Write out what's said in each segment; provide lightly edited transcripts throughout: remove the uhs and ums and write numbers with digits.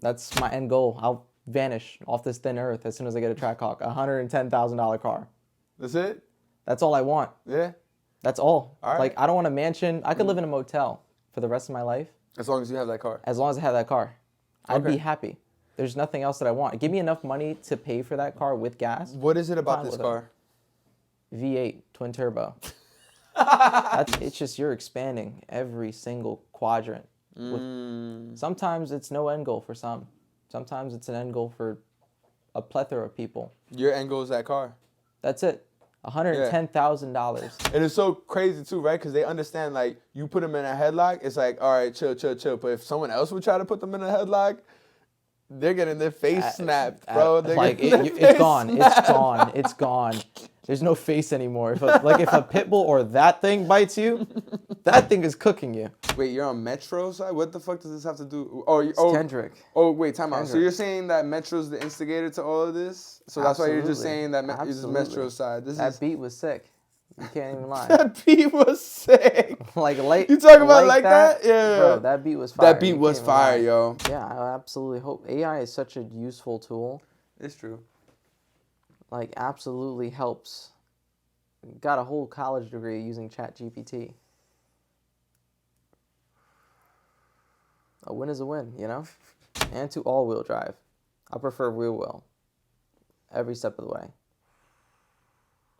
That's my end goal. I'll vanish off this thin earth as soon as I get a Trackhawk. $110,000 car. That's it? That's all I want. Yeah. That's all. All right. Like, I don't want a mansion. I could live in a motel for the rest of my life. As long as you have that car. As long as I have that car. I'd Okay. be happy. There's nothing else that I want. Give me enough money to pay for that car with gas. What is it about Fine this with it. car? V8 twin turbo. It's just you're expanding every single quadrant. Sometimes it's no end goal for some. Sometimes it's an end goal for a plethora of people. Your end goal is that car. That's it. $110,000. And it's so crazy too, right? Because they understand, like, you put them in a headlock, it's like, all right, chill. But if someone else would try to put them in a headlock, they're getting their face snapped, bro. It's gone. It's gone. There's no face anymore. If a pit bull or that thing bites you, that thing is cooking you. Wait, you're on Metro side? What the fuck does this have to do? Kendrick. Oh, wait, time out. So Kendrick. you're saying that Metro's the instigator to all of this? So that's why you're just Absolutely. saying that it's Absolutely. Metro side. That beat was sick. You can't even lie. That beat was sick. You talking about like that? Yeah. Bro, that beat was fire. That beat was fire, yo. Yeah, I absolutely hope. AI is such a useful tool. It's true. Like, absolutely helps. Got a whole college degree using ChatGPT. A win is a win, you know? And to all-wheel drive. I prefer rear-wheel. Every step of the way.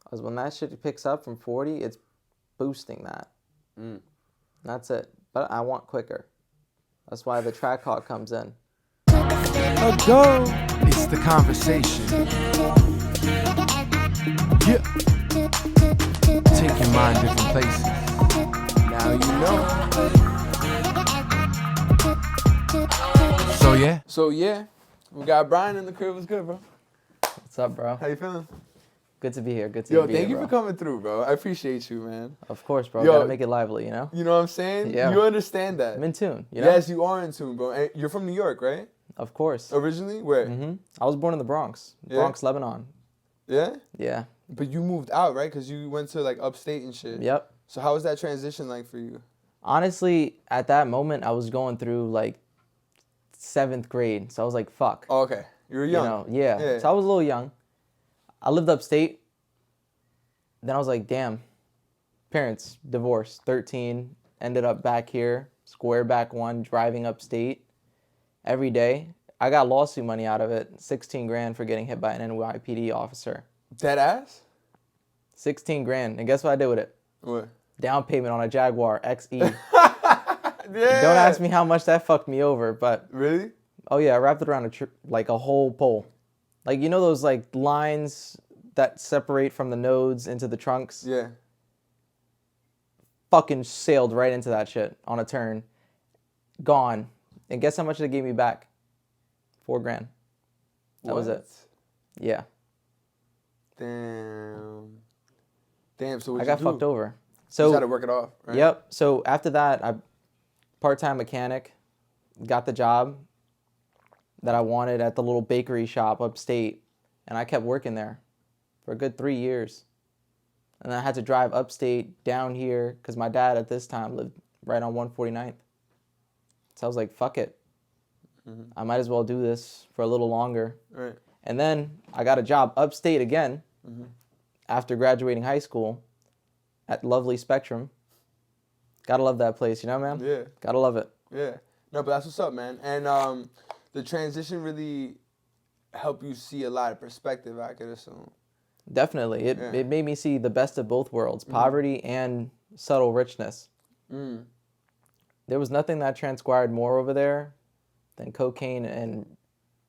Because when that shit picks up from 40, it's boosting that. That's it. But I want quicker. That's why the Trackhawk comes in. Let's go. It's the conversation. Yeah. Take your mind different places. Now you know. So yeah, we got Brian in the crib. What's good, bro? What's up, bro? How you feeling? Good to be here. Good to Yo, be here, thank you bro. for coming through, bro. I appreciate you, man. Of course, bro. Yo, Gotta make it lively, you know? You know what I'm saying? Yeah. You understand that. I'm in tune, you know? Yes, you are in tune, bro. And you're from New York, right? Of course. Originally? Where? I was born in the Bronx. Yeah? Bronx, Lebanon. Yeah? Yeah. But you moved out, right? Because you went to, like, upstate and shit. Yep. So how was that transition like for you? Honestly, at that moment, I was going through, like, 7th grade. So I was like, fuck. Oh, okay. You were young. You know, yeah. So I was a little young. I lived upstate. Then I was like, damn. Parents, divorced, 13. Ended up back here, square back one, driving upstate every day. I got lawsuit money out of it, 16 grand for getting hit by an NYPD officer. Dead ass? 16 grand. And guess what I did with it? What? Down payment on a Jaguar XE. Yeah. Don't ask me how much that fucked me over, but... Really? Oh, yeah, I wrapped it around like a whole pole. Like, you know those, like, lines that separate from the nodes into the trunks? Yeah. Fucking sailed right into that shit on a turn. Gone. And guess how much they gave me back? 4 grand. That was it. Yeah. Damn. So what I got you do? fucked over. You So just had to work it off, right? Yep. So after that, I part-time mechanic, got the job that I wanted at the little bakery shop upstate, and I kept working there for a good 3 years. And then I had to drive upstate down here because my dad at this time lived right on 149th. So I was like, fuck it. I might as well do this for a little longer. Right. And then I got a job upstate again after graduating high school at lovely Spectrum. Gotta love that place, you know, man? Yeah. Gotta love it. Yeah. No, but that's what's up, man. And the transition really helped you see a lot of perspective, I could assume. Definitely. It made me see the best of both worlds, poverty and subtle richness. There was nothing that transpired more over there than cocaine and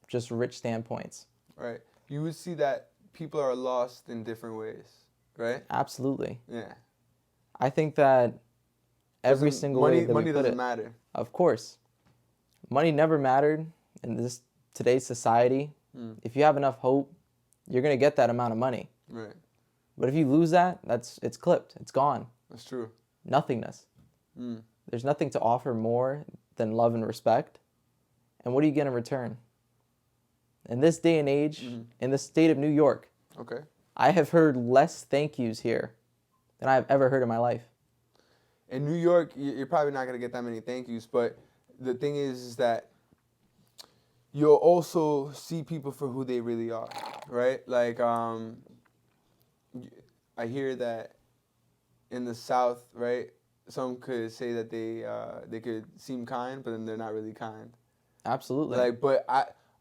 just rich standpoints. Right. You would see that people are lost in different ways, right? Absolutely. Yeah. I think that every single way that money we put doesn't it, matter. of course. Money never mattered in today's society. If you have enough hope, you're going to get that amount of money. Right. But if you lose that, it's clipped. It's gone. That's true. Nothingness. There's nothing to offer more than love and respect. And what do you get in return? In this day and age, in the state of New York, Okay. I have heard less thank yous here than I've ever heard in my life. In New York, you're probably not going to get that many thank yous, but the thing is that you'll also see people for who they really are, right? Like, I hear that in the South, right? Some could say that they could seem kind, but then they're not really kind. Absolutely. Like,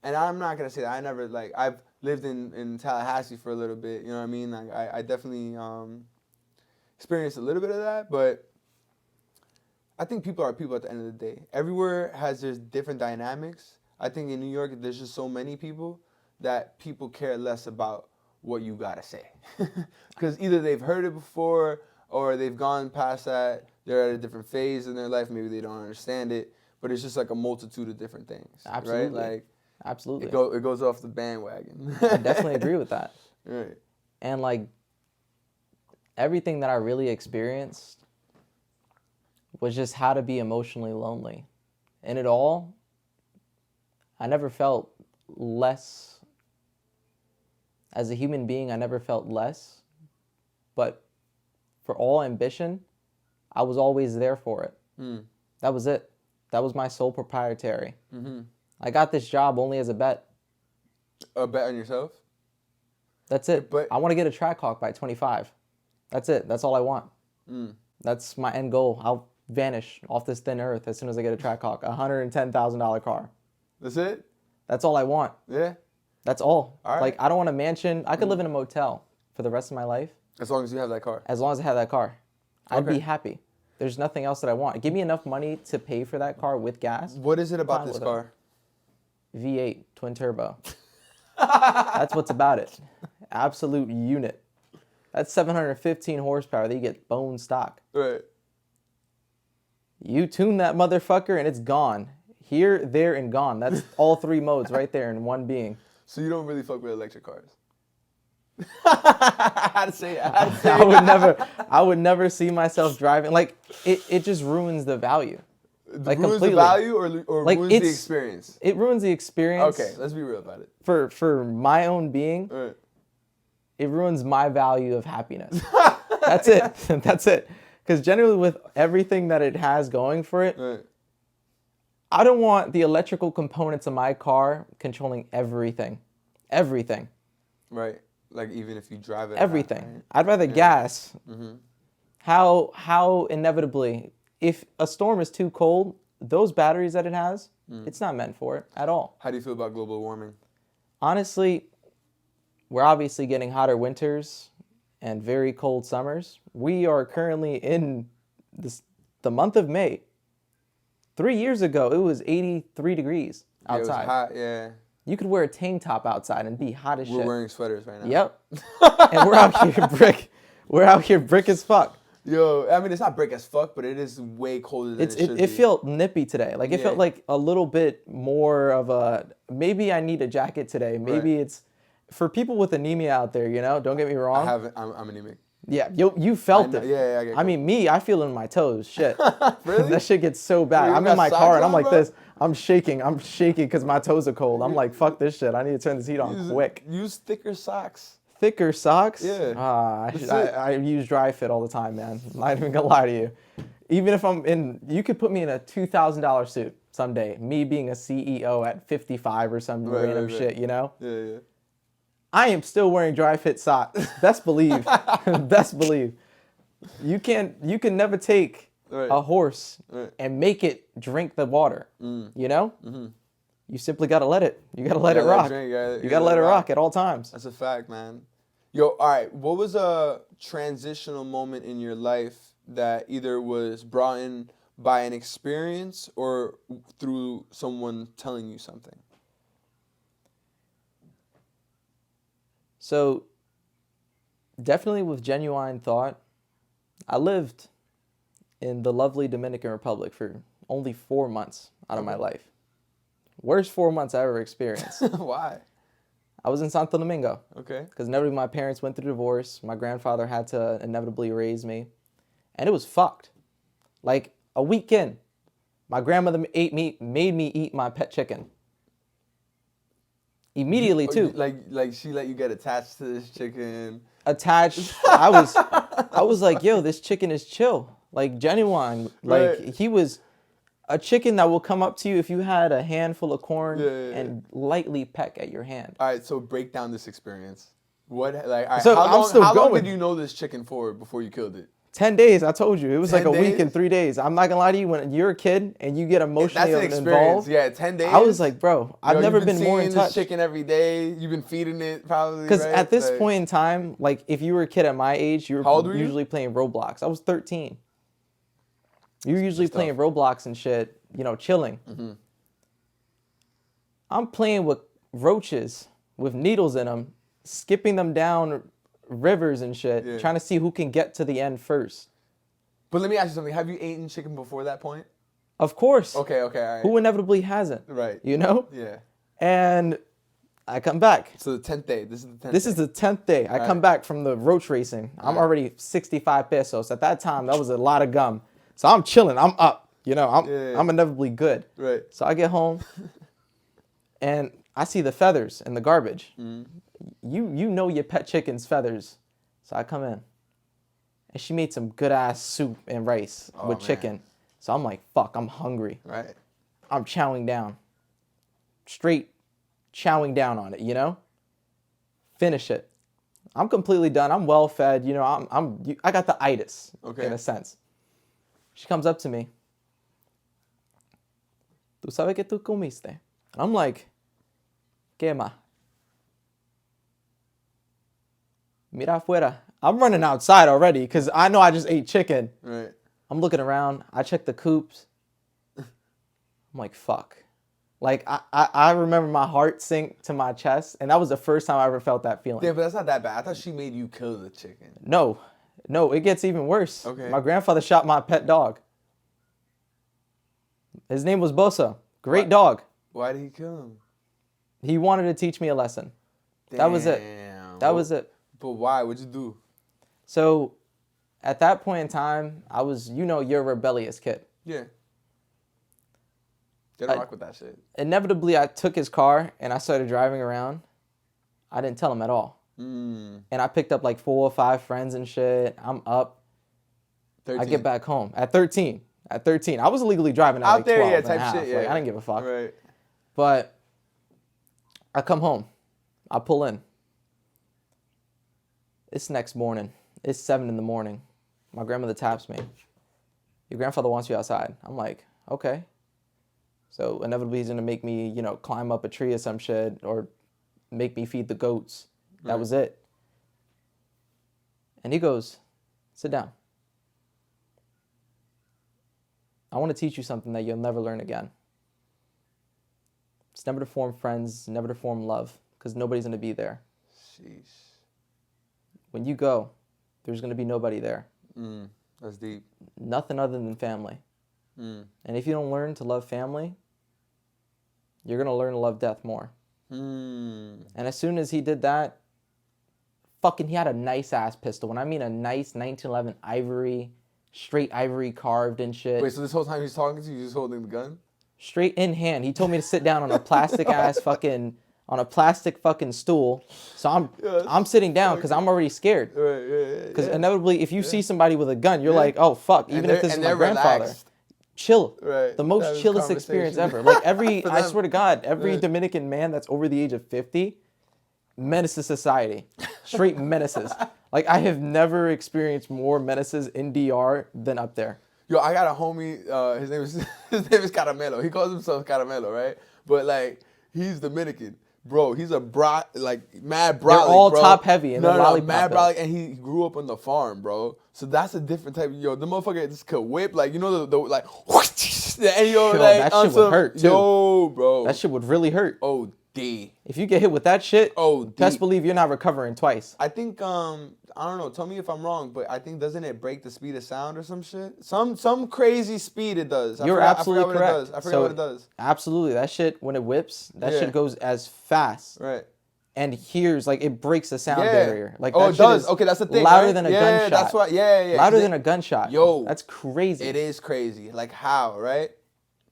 and I'm not gonna say that I never like I've lived in Tallahassee for a little bit. You know what I mean? Like, I definitely experienced a little bit of that, but I think people are people at the end of the day. Everywhere has their different dynamics. I think in New York, there's just so many people that people care less about what you gotta say, because either they've heard it before or they've gone past that. They're at a different phase in their life. Maybe they don't understand it, but it's just like a multitude of different things. Absolutely. Right? Like, absolutely. It goes off the bandwagon. I definitely agree with that. Right. And like everything that I really experienced was just how to be emotionally lonely. In it all, I never felt less. As a human being, I never felt less. But for all ambition, I was always there for it. Mm. That was it. That was my sole proprietary. Mm-hmm. I got this job only as a bet. A bet on yourself? That's it. But I want to get a Trackhawk by 25. That's it. That's all I want. Mm. That's my end goal. I'll vanish off this thin earth as soon as I get a Trackhawk. $110,000 car. That's it? That's all I want. Yeah. That's all. All right. Like, I don't want a mansion. I could live in a motel for the rest of my life. As long as you have that car. As long as I have that car. I'd Okay. be happy. There's nothing else that I want. Give me enough money to pay for that car with gas. What is it about Fine this with it. car? V8 twin turbo. That's what's about it. Absolute unit. That's 715 horsepower that you get bone stock. Right. You tune that motherfucker and it's gone. Here, there, and gone. That's all three modes right there in one being. So you don't really fuck with electric cars? How to say it? How to say I would never see myself driving. Like, it just ruins the value. Like, ruins completely. the value or Like, ruins the it's- experience? It ruins the experience. Okay, let's be real about it. For my own being, Right. it ruins my value of happiness. That's it. That's it. Because generally with everything that it has going for it, Right. I don't want the electrical components of my car controlling everything. Everything. Right. Like, even if you drive it. Everything. Right? I'd rather gas. Mm-hmm. How inevitably, if a storm is too cold, those batteries that it has, it's not meant for it at all. How do you feel about global warming? Honestly, we're obviously getting hotter winters and very cold summers. We are currently in the month of May. 3 years ago, it was 83 degrees Yeah, it was outside. hot, yeah. You could wear a tank top outside and be hot as We're shit. wearing sweaters right now. Yep. And we're out here brick. We're out here brick as fuck. Yo, I mean, it's not brick as fuck, but it is way colder than it should be. It felt nippy today. Like, it Yeah. felt like a little bit more of a, maybe I need a jacket today. Maybe Right. it's, for people with anemia out there, you know, don't get me wrong. I'm anemic. Yeah, you felt it. Yeah, I get I mean, me, I feel it in my toes. Shit. Really? That shit gets so bad. You I'm got in my socks car and I'm on, like bro? this. I'm shaking because my toes are cold. I'm like, fuck this shit. I need to turn this heat on quick. Use thicker socks. Thicker socks? Yeah. I use dry fit all the time, man. I'm not even gonna lie to you. Even if I'm in, you could put me in a $2,000 suit someday. Me being a CEO at 55 or some random right. shit, you know? Yeah. I am still wearing dry fit socks. Best believe. Best believe. You can never take Right. a horse Right. and make it drink the water. You know? Mm-hmm. You simply gotta let it. You gotta let it gotta let it rock. drink, You gotta let it rock at all times. That's a fact, man. Yo, all right. What was a transitional moment in your life that either was brought in by an experience or through someone telling you something? So, definitely with genuine thought, I lived in the lovely Dominican Republic for only 4 months out of my life. Worst 4 months I ever experienced. Why? I was in Santo Domingo Okay. because inevitably my parents went through divorce. My grandfather had to inevitably raise me. And it was fucked. Like, a week in, my grandmother made me eat my pet chicken. Immediately, too. Like she let you get attached to this chicken. Attached. I was like, yo, this chicken is chill. Like, genuine. Like, Right. he was a chicken that will come up to you if you had a handful of corn Yeah. and lightly peck at your hand. All right, so break down this experience. What, like, all right, So how long going. did you know this chicken for before you killed it? 10 days, I told you. It was like 10 a week and days? 3 days. I'm not gonna lie to you, when you're a kid and you get emotionally That's an experience. involved. Yeah, 10 days. I was like, bro, I've never you've been more in seeing this touch. chicken every day. You've been feeding it probably. Because right? at this Like, point in time, like if you were a kid at my age, you How old were were you? usually playing Roblox. I was 13. You were usually That's playing Roblox and shit, you know, chilling. Mm-hmm. I'm playing with roaches with needles in them, skipping them down rivers and shit, Yeah. trying to see who can get to the end first. But let me ask you something. Have you eaten chicken before that point? Of course. Okay, all right. Who inevitably hasn't? Right. You know? Yeah. And I come back. So the 10th day. This is the 10th This is the 10th day. I come back from the roach racing. I'm Right. already 65 pesos. At that time, that was a lot of gum. So I'm chilling. I'm up. You know, I'm inevitably good. Right. So I get home and I see the feathers in the garbage. Mm-hmm. You know your pet chicken's feathers. So I come in. And she made some good ass soup and rice with man. chicken. So I'm like, fuck, I'm hungry. Right. I'm chowing down. Straight chowing down on it, you know? Finish it. I'm completely done. I'm well fed. You know, I got the itis, Okay. in a sense. She comes up to me. ¿Tú sabes que tú comiste? And I'm like, ¿Qué más? Mira afuera. I'm running outside already because I know I just ate chicken. Right. I'm looking around. I check the coops. I'm like, fuck. Like, I remember my heart sink to my chest, and that was the first time I ever felt that feeling. Yeah, but that's not that bad. I thought she made you kill the chicken. No, it gets even worse. Okay. My grandfather shot my pet dog. His name was Bosa. Great dog. Why did he kill him? He wanted to teach me a lesson. That was it. Damn. That was it. But why? What'd you do? So, at that point in time, I was, you're a rebellious kid. Yeah. They don't rock with that shit. Inevitably, I took his car and I started driving around. I didn't tell him at all. And I picked up like 4 or 5 friends and shit. I'm up. 13. I get back home at 13. At 13. I was illegally driving at Out like there, 12 yeah, and a type half. shit, yeah. Like, I didn't give a fuck. Right. But I come home. I pull in. It's next morning. It's 7 in the morning. My grandmother taps me. Your grandfather wants you outside. I'm like, okay. So inevitably he's going to make me, climb up a tree or some shit or make me feed the goats. That was it. And he goes, sit down. I want to teach you something that you'll never learn again. It's never to form friends, never to form love, because nobody's going to be there. Sheesh. When you go, there's going to be nobody there. That's deep. Nothing other than family. And if you don't learn to love family, you're going to learn to love death more. And as soon as he did that, he had a nice ass pistol. When I mean a nice 1911 ivory, straight ivory carved and shit. Wait, so this whole time he's talking to you, you're just holding the gun? Straight in hand. He told me to sit down on a plastic fucking stool. So I'm sitting down because I'm already scared. Right, Because inevitably, if you see somebody with a gun, you're like, oh fuck. Even if this is my grandfather, relaxed. chill. Right. The most That was chillest experience conversation. ever. Like I them. swear to God, every Dominican man that's over the age of 50 menaces society. Straight menaces. Like I have never experienced more menaces in DR than up there. Yo, I got a homie. His name is Caramelo. He calls himself Caramelo, right? But like, he's Dominican, bro. He's a mad brolic. They're all bro. top heavy and no, they're lollipop mad built. brolic, and he grew up on the farm, bro. So that's a different type. Yo, the motherfucker just could whip, like the like, and yo, like that on shit would some- hurt, too. Yo, bro. That shit would really hurt. OD. If you get hit with that shit, OD. best believe you're not recovering twice. I think I don't know. Tell me if I'm wrong, but I think doesn't it break the speed of sound or some shit? Some crazy speed it does. You're absolutely I forgot correct. What it does. I forgot what it does. Absolutely, that shit when it whips, that Yeah. shit goes as fast Right. and hears like it breaks the sound Yeah. barrier. Like Oh, that it shit does. is Okay, that's the thing. louder right? than a yeah, gunshot. that's why. Yeah. Louder 'Cause than a gunshot. Yo, that's crazy. It is crazy. Like how, right?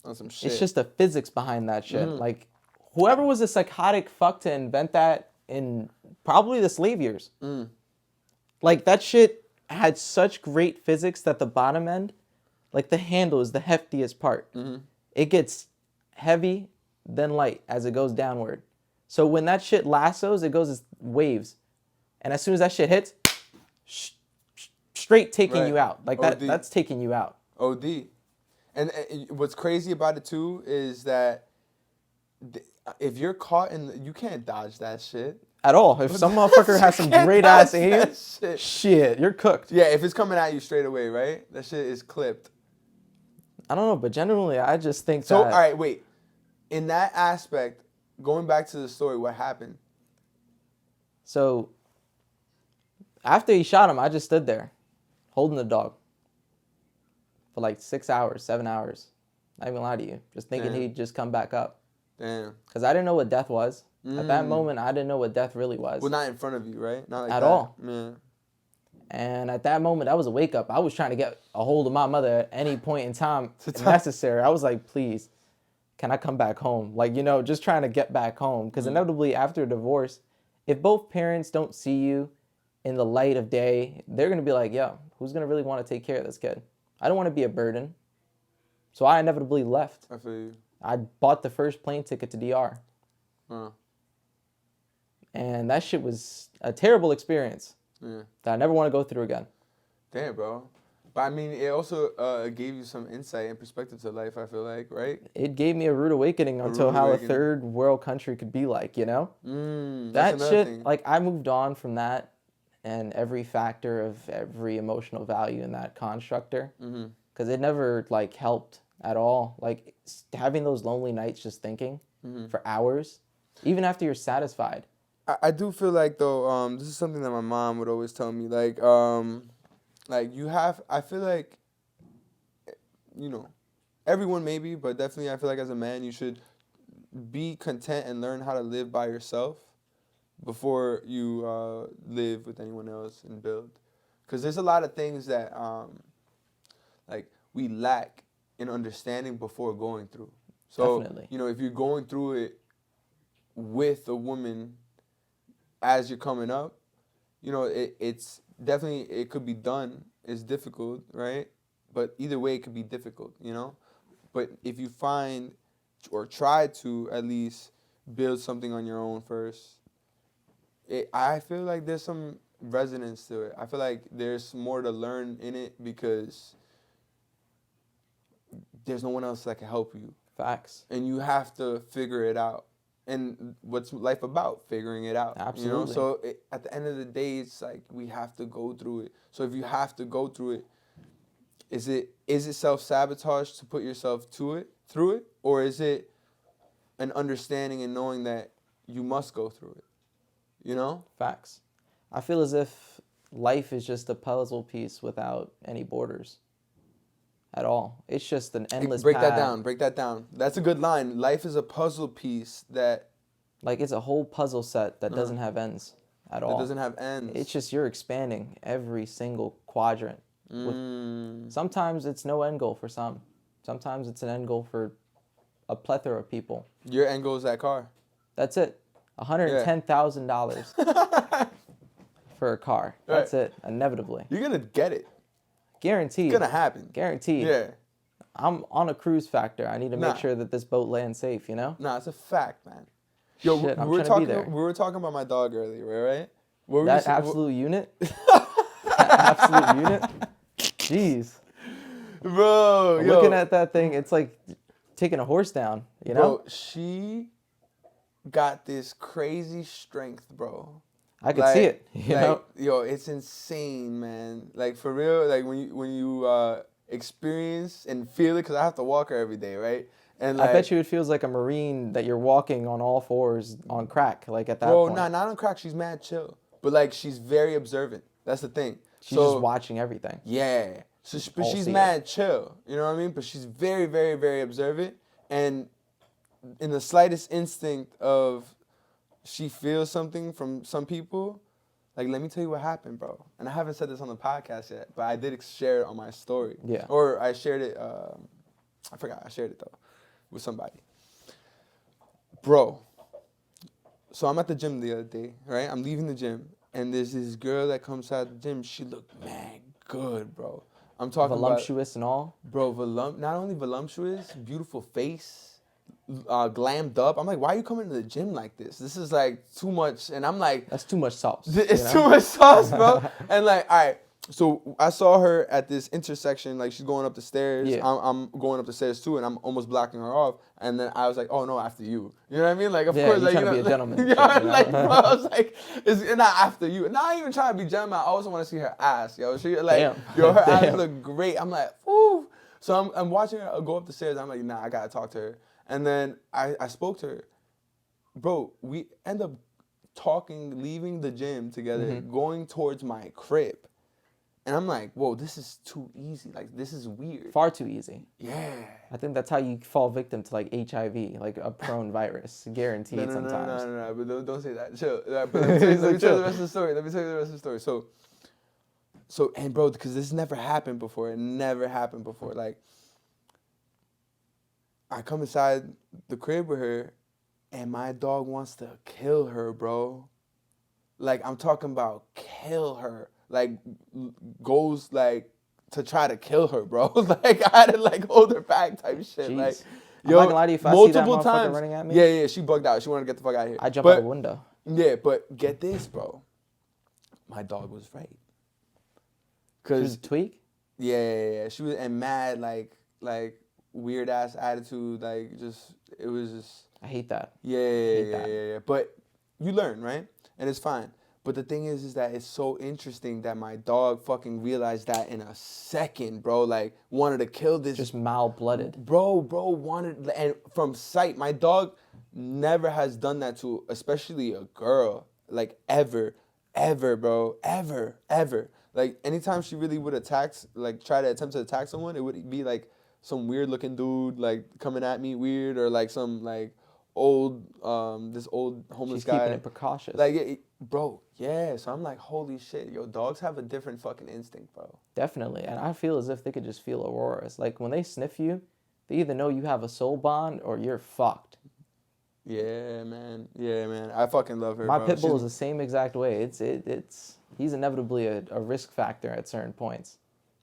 On some shit. It's just the physics behind that shit. Like whoever was a psychotic fuck to invent that in probably the slave years. Like that shit had such great physics that the bottom end, like the handle is the heftiest part. it gets heavy, then light as it goes downward. So when that shit lassos, it goes as waves. And as soon as that shit hits, straight taking you out. Like that's taking you out. OD. And what's crazy about it too is that if you're caught you can't dodge that shit. At all. If some motherfucker has some great ass aim, shit, you're cooked. Yeah, if it's coming at you straight away, right? That shit is clipped. I don't know, but generally, I just think So, that... all right, wait. In that aspect, going back to the story, what happened? So, after he shot him, I just stood there, holding the dog, for like 6 hours, 7 hours. Not even lie to you. Just thinking he'd just come back up. Damn. Because I didn't know what death was. At that moment, I didn't know what death really was. Well, not in front of you, right? Not like at that. all. Yeah. And at that moment, that was a wake up. I was trying to get a hold of my mother at any point in time if necessary. I was like, please, can I come back home? Like, you know, just trying to get back home. Because inevitably, after a divorce, if both parents don't see you in the light of day, they're going to be like, yo, who's going to really want to take care of this kid? I don't want to be a burden. So I inevitably left. I feel you. I bought the first plane ticket to DR. Huh. And that shit was a terrible experience Yeah. that I never want to go through again. Damn, bro. But I mean, it also gave you some insight and perspective to life, I feel like, right? It gave me a rude awakening onto how a third world country could be like, you know? That shit, thing. Like, I moved on from that and every factor of every emotional value in that constructor. Because it never, like, helped at all. Like, having those lonely nights just thinking for hours, even after you're satisfied. I do feel like, though, this is something that my mom would always tell me, like you have, I feel like, you know, everyone maybe, but definitely I feel like as a man, you should be content and learn how to live by yourself before you live with anyone else and build. Because there's a lot of things that, like, we lack in understanding before going through. So, Definitely. You know, if you're going through it with a woman as you're coming up, you know, it's definitely, it could be done. It's difficult, right? But either way, it could be difficult, you know? But if you find or try to at least build something on your own first, I feel like there's some resonance to it. I feel like there's more to learn in it because there's no one else that can help you. Facts. And you have to figure it out. And what's life about? Figuring it out. Absolutely. You know? So at the end of the day, it's like we have to go through it. So if you have to go through it, is it self-sabotage to put yourself through it? Or is it an understanding and knowing that you must go through it? You know? Facts. I feel as if life is just a puzzle piece without any borders at all. It's just an endless Break path. that down. That's a good line. Life is a puzzle piece that... Like, it's a whole puzzle set that doesn't have ends at all. It doesn't have ends. It's just you're expanding every single quadrant. Sometimes it's no end goal for some. Sometimes it's an end goal for a plethora of people. Your end goal is that car. That's it. $110,000 for a car. That's it. Inevitably. You're going to get it. Guaranteed. It's going to happen. Guaranteed. Yeah. I'm on a cruise factor. I need to make sure that this boat lands safe, you know? Nah, it's a fact, man. Yo, Shit, we were talking about my dog earlier, right? That absolute unit? Absolute unit? Jeez. Bro, looking at that thing, it's like taking a horse down, you know? Bro, she got this crazy strength, bro. I could see it, you know? Yo, it's insane, man. Like, for real, like, when you experience and feel it, because I have to walk her every day, right? And like, I bet you it feels like a Marine that you're walking on all fours on crack, like at that point. Bro, not on crack. She's mad chill. But, like, she's very observant. That's the thing. She's just watching everything. Yeah. So, but she's mad chill. You know what I mean? But she's very, very, very observant. And in the slightest instinct of she feels something from some people, like, let me tell you what happened, bro. And I haven't said this on the podcast yet, but I did share it on my story. Yeah. Or I shared it, I forgot. I shared it, though, with somebody. Bro, so I'm at the gym the other day, right? I'm leaving the gym, and there's this girl that comes out of the gym. She looked mad good, bro. I'm talking voluptuous and all. about, bro, not only voluptuous, beautiful face, glammed up. I'm like, why are you coming to the gym like this? This is like too much. And I'm like, That's too much sauce. it's too much sauce, bro. And like, all right. So I saw her at this intersection, like she's going up the stairs. Yeah. I'm going up the stairs too, and I'm almost blocking her off. And then I was like, "Oh no, after you." You know what I mean? Like, of Yeah, course, you like trying to know, be a gentleman. Yeah, Shit, you know? like, bro, I was like, "It's not after you." Not even trying to be gentleman. I also want to see her ass, yo. She like, Damn. yo, her ass Damn. look great. I'm like, woo. So I'm watching her go up the stairs. I'm like, nah, I gotta talk to her. And then I spoke to her, bro. We end up talking, leaving the gym together, going towards my crib. And I'm like, whoa, this is too easy. Like, this is weird. Far too easy. Yeah. I think that's how you fall victim to like HIV, like a prone virus, guaranteed sometimes. No, but don't say that. Chill. But let me tell you the rest of the story. So, and bro, because this never happened before. It never happened before. Like, I come inside the crib with her, and my dog wants to kill her, bro. Like, I'm talking about kill her. Like, goes, like, to try to kill her, bro. Like, I had to, like, hold her back type shit. Jeez. Like, I'm not gonna lie to you, if I see that multiple motherfucker times. running at me. Yeah, she bugged out. She wanted to get the fuck out of here. I jump out the window. Yeah, but get this, bro. My dog was right. She was a tweak? Yeah. She was, and mad, like weird ass attitude. Like, just, it was just. I hate that. Yeah. But you learn, right? And it's fine. But the thing is that it's so interesting that my dog fucking realized that in a second, bro. Like, wanted to kill this. Just mal-blooded. Bro, wanted, and from sight, my dog never has done that to, especially a girl. Like, ever, bro. Ever. Like, anytime she really would attempt to attack someone, it would be, like, some weird-looking dude, like, coming at me weird, or, like, some, like, this old homeless guy. She's keeping it precautious. Like, bro, yeah. So I'm like, holy shit, yo, dogs have a different fucking instinct, bro. Definitely. And I feel as if they could just feel auroras. Like, when they sniff you, they either know you have a soul bond or you're fucked. Yeah, man. I fucking love her, My bro. pit bull is the same exact way. He's inevitably a risk factor at certain points.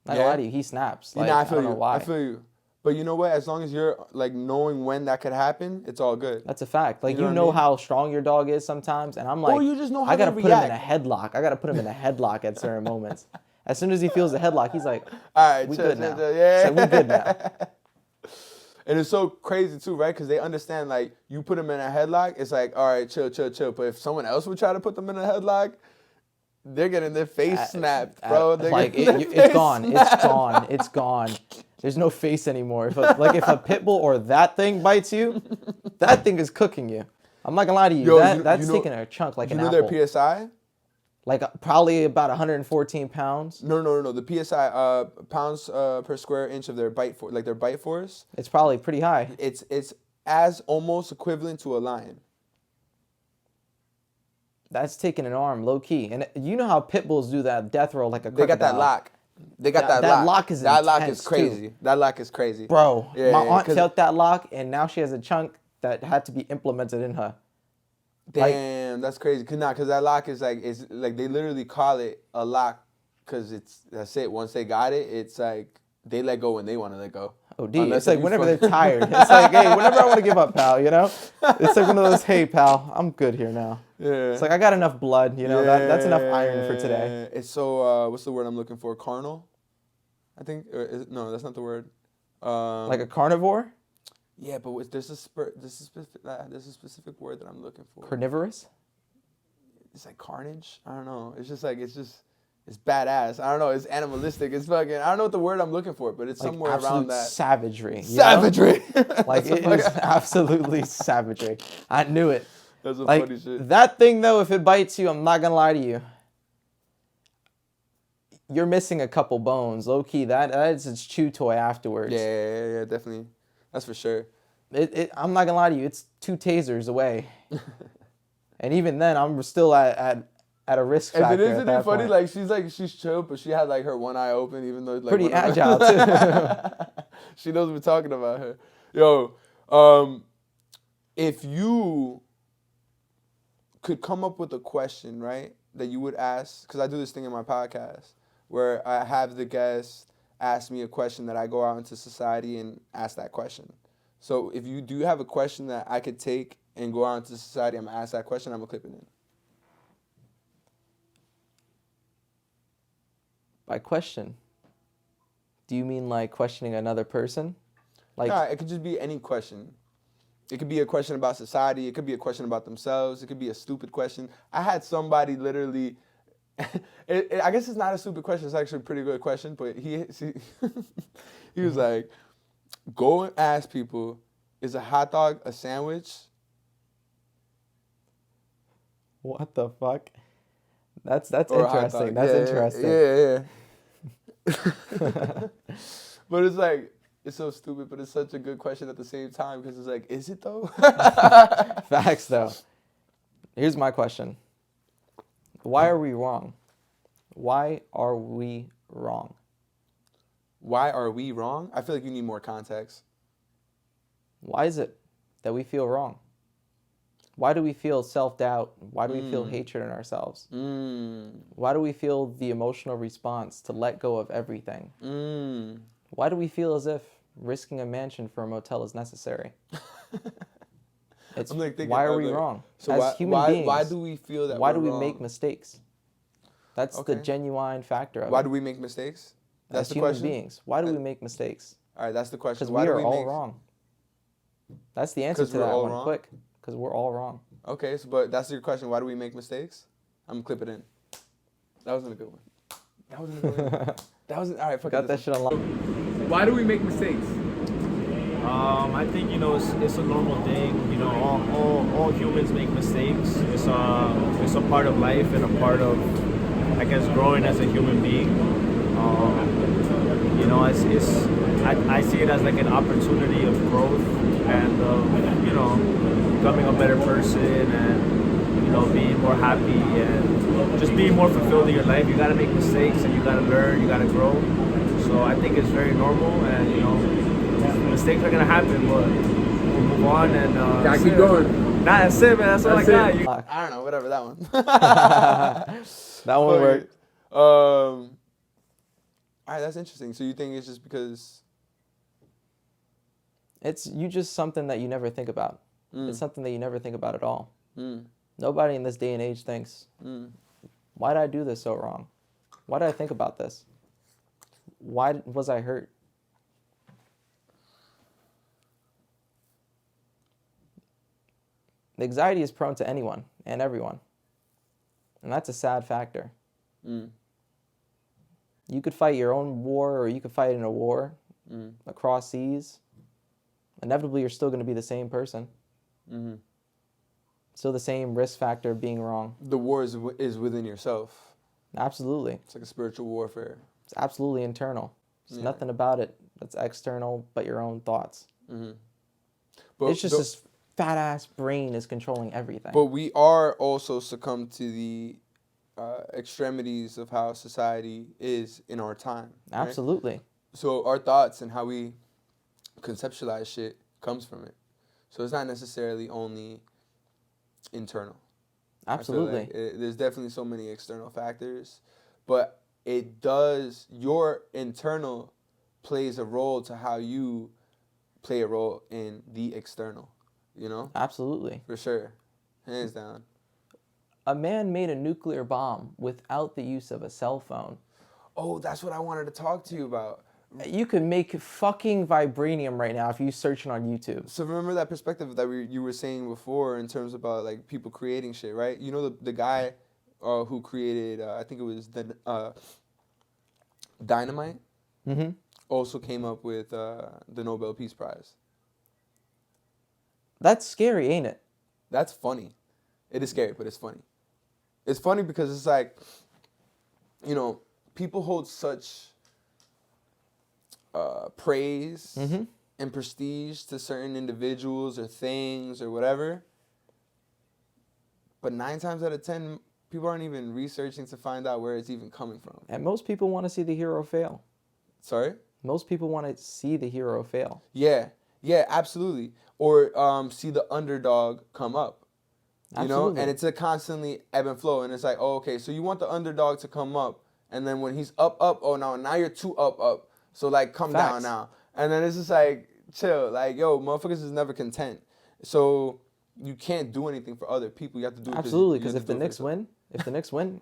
Not gonna lie to you, he snaps. Like, I I don't know why. I feel you. But you know what? As long as you're, like, knowing when that could happen, it's all good. That's a fact. Like, you what I know mean? how strong your dog is sometimes, and I'm like, Or you just know how I gotta they put him in a react. headlock. I gotta put him in a headlock at certain moments. As soon as he feels the headlock, he's like, All right, we chill, good chill, now. chill. Yeah. So we good now. And it's so crazy too, right? Because they understand, like, you put them in a headlock, it's like, all right, chill. But if someone else would try to put them in a headlock, they're getting their face snapped, bro. It's gone. It's gone. There's no face anymore. If a pit bull or that thing bites you, that thing is cooking you. I'm not gonna lie to you. Yo, That's taking a chunk like you an know apple. their PSI? Like probably about 114 pounds. No. The PSI, pounds per square inch of their bite force. It's probably pretty high. It's as almost equivalent to a lion. That's taking an arm, low key. And you know how pit bulls do that death roll like a crocodile. They got that lock. That lock is that lock intense, is crazy. too. That lock is crazy. Bro, Yeah, my yeah, aunt 'cause- felt that lock, and now she has a chunk that had to be implemented in her. Damn, that's crazy. Cause that lock is like they literally call it a lock, cause that's it. Once they got it, it's like they let go when they want to let go. Oh, D. Unless It's like you whenever fuck- they're tired. It's like, hey, whenever I want to give up, pal, you know? It's like one of those, hey, pal, I'm good here now. Yeah. It's like, I got enough blood, you know? That's enough iron for today. It's so, what's the word I'm looking for? Carnal? I think, no, that's not the word. Like a carnivore? Yeah, but there's a specific word that I'm looking for. Carnivorous? It's like carnage? I don't know. It's badass. I don't know. It's animalistic. It's fucking, I don't know what the word I'm looking for, but it's Like somewhere around absolute that. savagery. you know? Savagery. Like, it is absolutely savagery. I knew it. That's some Like, funny shit. that thing, though, if it bites you, I'm not going to lie to you. You're missing a couple bones. Low key, that is its chew toy afterwards. Yeah, definitely. That's for sure. I'm not going to lie to you. It's 2 tasers away. And even then, I'm still at a risk factor. And isn't it funny? Point. Like she's chill, but she had like her one eye open, even though like Pretty agile too. She knows we're talking about her. Yo, if you could come up with a question, right, that you would ask, because I do this thing in my podcast where I have the guest ask me a question that I go out into society and ask that question. So if you do have a question that I could take and go out into society, I'm going to ask that question, I'm going to clip it in. By question, do you mean like questioning another person? Like, Nah, it could just be any question. It could be a question about society. It could be a question about themselves. It could be a stupid question. I had somebody literally, I guess it's not a stupid question. It's actually a pretty good question. But he was like, go and ask people, is a hot dog a sandwich? what the fuck? That's Or a hot interesting. dog. That's Yeah, interesting. Yeah. But it's like, it's so stupid, but it's such a good question at the same time because it's like, is it though? Facts, though. Here's my question. Why are we wrong? Why are we wrong? Why are we wrong? I feel like you need more context. Why is it that we feel wrong? Why do we feel self-doubt? Why do we feel hatred in ourselves? Why do we feel the emotional response to let go of everything? Why do we feel as if risking a mansion for a motel is necessary? It's I'm like thinking, why are we wrong? So As human beings, why do we feel that why we're do we wrong? make mistakes? That's the Okay. genuine factor of Why it. do we make mistakes? That's As the human question. beings, why do we make mistakes? All right, that's the question. Because Why we do are we all make wrong. That's the answer 'Cause to we're that all one. wrong? Quick, because we're all wrong. Okay, so but that's your question. Why do we make mistakes? I'm gonna clip it in. That wasn't a good one. That wasn't a good one. That wasn't all right. Fuck Got it, that this shit on lock. Why do we make mistakes? I think it's a normal thing. All humans make mistakes. It's a part of life and a part of, I guess, growing as a human being. I see it as like an opportunity of growth and becoming a better person and being more happy and just being more fulfilled in your life. You gotta make mistakes and you gotta learn. You gotta grow. So I think it's very normal and mistakes are gonna happen, but we'll move on and Gotta keep going. Nah, that's it, man. That's all I got. I don't know. Whatever that one. That one worked. All right, that's interesting. So you think it's just because? It's just something that you never think about. Mm. It's something that you never think about at all. Mm. Nobody in this day and age thinks, why did I do this so wrong? Why did I think about this? Why was I hurt? Anxiety is prone to anyone and everyone. And that's a sad factor. Mm. You could fight your own war or you could fight in a war across seas. Inevitably, you're still going to be the same person. Mm-hmm. Still the same risk factor of being wrong. The war is within yourself. Absolutely. It's like a spiritual warfare. It's absolutely internal. There's nothing about it that's external but your own thoughts. Mm-hmm. But It's just this fat-ass brain is controlling everything. But we are also succumbed to the extremities of how society is in our time. Right? Absolutely. So our thoughts and how we conceptualize shit comes from it. So it's not necessarily only internal. Absolutely. I feel like there's definitely so many external factors, but your internal plays a role to how you play a role in the external, Absolutely. For sure. Hands down. A man made a nuclear bomb without the use of a cell phone. Oh, that's what I wanted to talk to you about. You could make fucking vibranium right now if you search it on YouTube. So remember that perspective that you were saying before in terms about like people creating shit, right? You know the guy who created, I think it was the dynamite, also came up with the Nobel Peace Prize. That's scary, ain't it? That's funny. It is scary, but it's funny. It's funny because it's like, people hold such praise and prestige to certain individuals or things or whatever. But 9 times out of 10, people aren't even researching to find out where it's even coming from. And most people want to see the hero fail. Sorry? Most people want to see the hero fail. Yeah, absolutely. Or see the underdog come up. Absolutely. And it's a constantly ebb and flow. And it's like, oh, okay, so you want the underdog to come up. And then when he's up, oh, now you're too up. So like, come down Facts. now. And then it's just like, chill. Like, yo, motherfuckers is never content. So you can't do anything for other people. You have to do it. Absolutely, because if the Knicks win,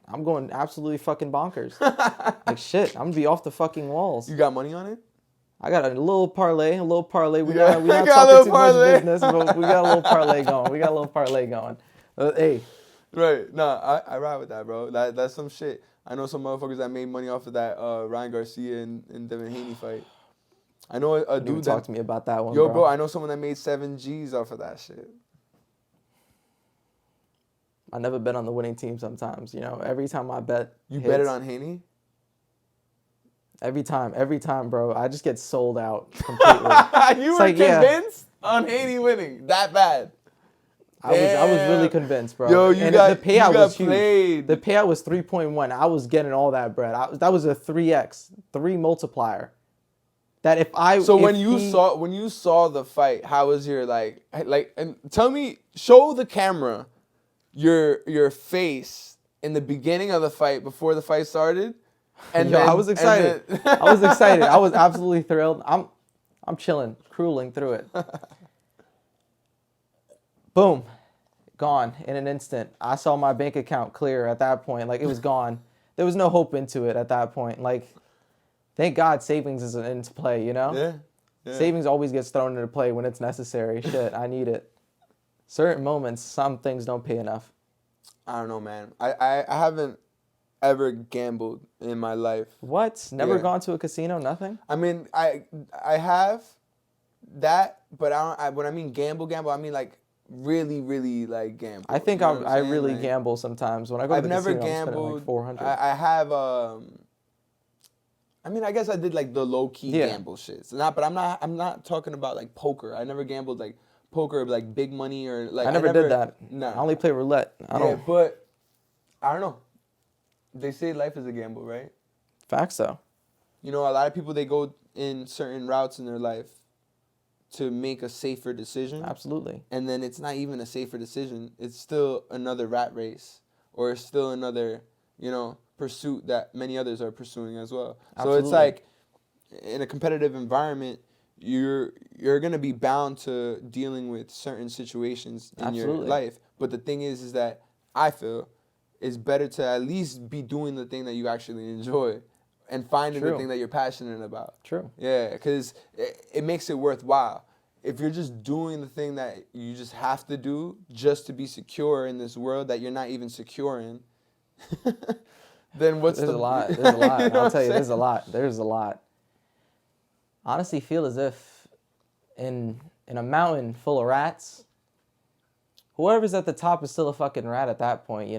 I'm going absolutely fucking bonkers. Like shit, I'm gonna be off the fucking walls. You got money on it? I got a little parlay. We Yeah, not got a talking little too parlay. much business, but we got a little parlay going. Hey, Right. Nah, I ride with that, bro. That's some shit. I know some motherfuckers that made money off of that Ryan Garcia and Devin Haney fight. I know a dude, dude talk to me about that one, Yo, bro, I know someone that made 7 G's off of that shit. I never bet on the winning team. Sometimes, every time I bet, You hits, bet it on Haney? every time, bro. I just get sold out completely. You It's were like, yeah. convinced on Haney winning that bad? I was really Damn. convinced, bro. Yo, the payout was huge. played. The payout was 3.1. I was getting all that bread. That was a 3x, 3 multiplier. That if I when you saw the fight, how was your like and tell me, show the camera your face in the beginning of the fight before the fight started. And I was excited. I was excited. I was absolutely thrilled. I'm chilling, cruising through it. Boom. Gone in an instant. I saw my bank account clear at that point. Like, it was gone. There was no hope into it at that point. Like, thank God savings is into play, Yeah. Savings always gets thrown into play when it's necessary. Shit, I need it. Certain moments, some things don't pay enough. I don't know, man. I haven't ever gambled in my life. What? Never Yeah. gone to a casino? Nothing? I mean, I have that, but when I mean gamble, I mean like really like gamble. I think You know what I'm I saying? really Like, gamble sometimes. When I go to I've the never casino, I'm spending gambled. like 400. I have I mean, I guess I did like the low key Yeah. gamble shit. So but I'm not talking about like poker. I never gambled like poker, like big money or like. I never did that. No. I only play roulette. I don't. But I don't know. They say life is a gamble, right? Facts though. You know, a lot of people, they go in certain routes in their life to make a safer decision. Absolutely. And then it's not even a safer decision. It's still another rat race, or it's still another, pursuit that many others are pursuing as well. Absolutely. So it's like, in a competitive environment, you're going to be bound to dealing with certain situations in your Absolutely. life. But the thing is that I feel it's better to at least be doing the thing that you actually enjoy and finding the True. thing that you're passionate about. True. Yeah, because it makes it worthwhile. If you're just doing the thing that you just have to do just to be secure in this world that you're not even secure in, then what's There's the... a lot. There's a lot. You know I'll what tell you, I'm there's a saying? lot. There's a lot. Honestly, feel as if in a mountain full of rats, whoever's at the top is still a fucking rat at that point,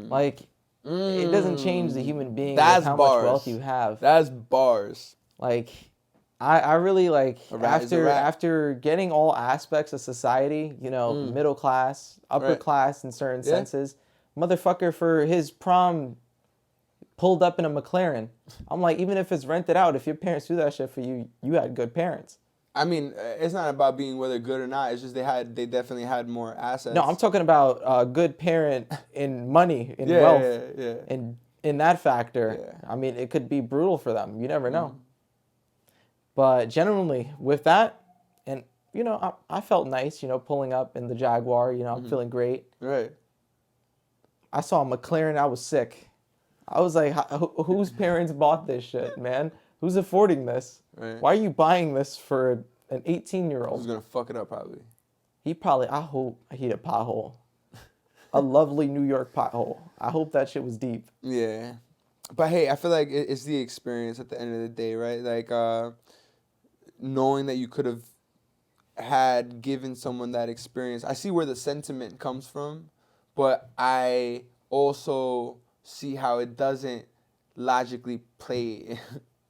Like, it doesn't change the human being with That's how bars. much wealth you have. That's bars. Like, I really like A rat is a rat. after getting all aspects of society, middle class, upper Right. class in certain Yeah. senses, motherfucker for his prom pulled up in a McLaren. I'm like, even if it's rented out, if your parents do that shit for you, you had good parents. I mean, it's not about being whether good or not. It's just they definitely had more assets. No, I'm talking about a good parent in money, in Yeah, wealth, yeah. and in that factor. Yeah. I mean, it could be brutal for them. You never know. But generally, with that, and I felt nice, pulling up in the Jaguar. I'm feeling great. Right. I saw a McLaren. I was sick. I was like, whose parents bought this shit, man? Who's affording this? Right. Why are you buying this for an Who's 18-year-old? gonna fuck it up probably? I hope he hit a pothole. A lovely New York pothole. I hope that shit was deep. Yeah. But hey, I feel like it's the experience at the end of the day, right? Like, knowing that you could have had given someone that experience. I see where the sentiment comes from, but I also see how it doesn't logically play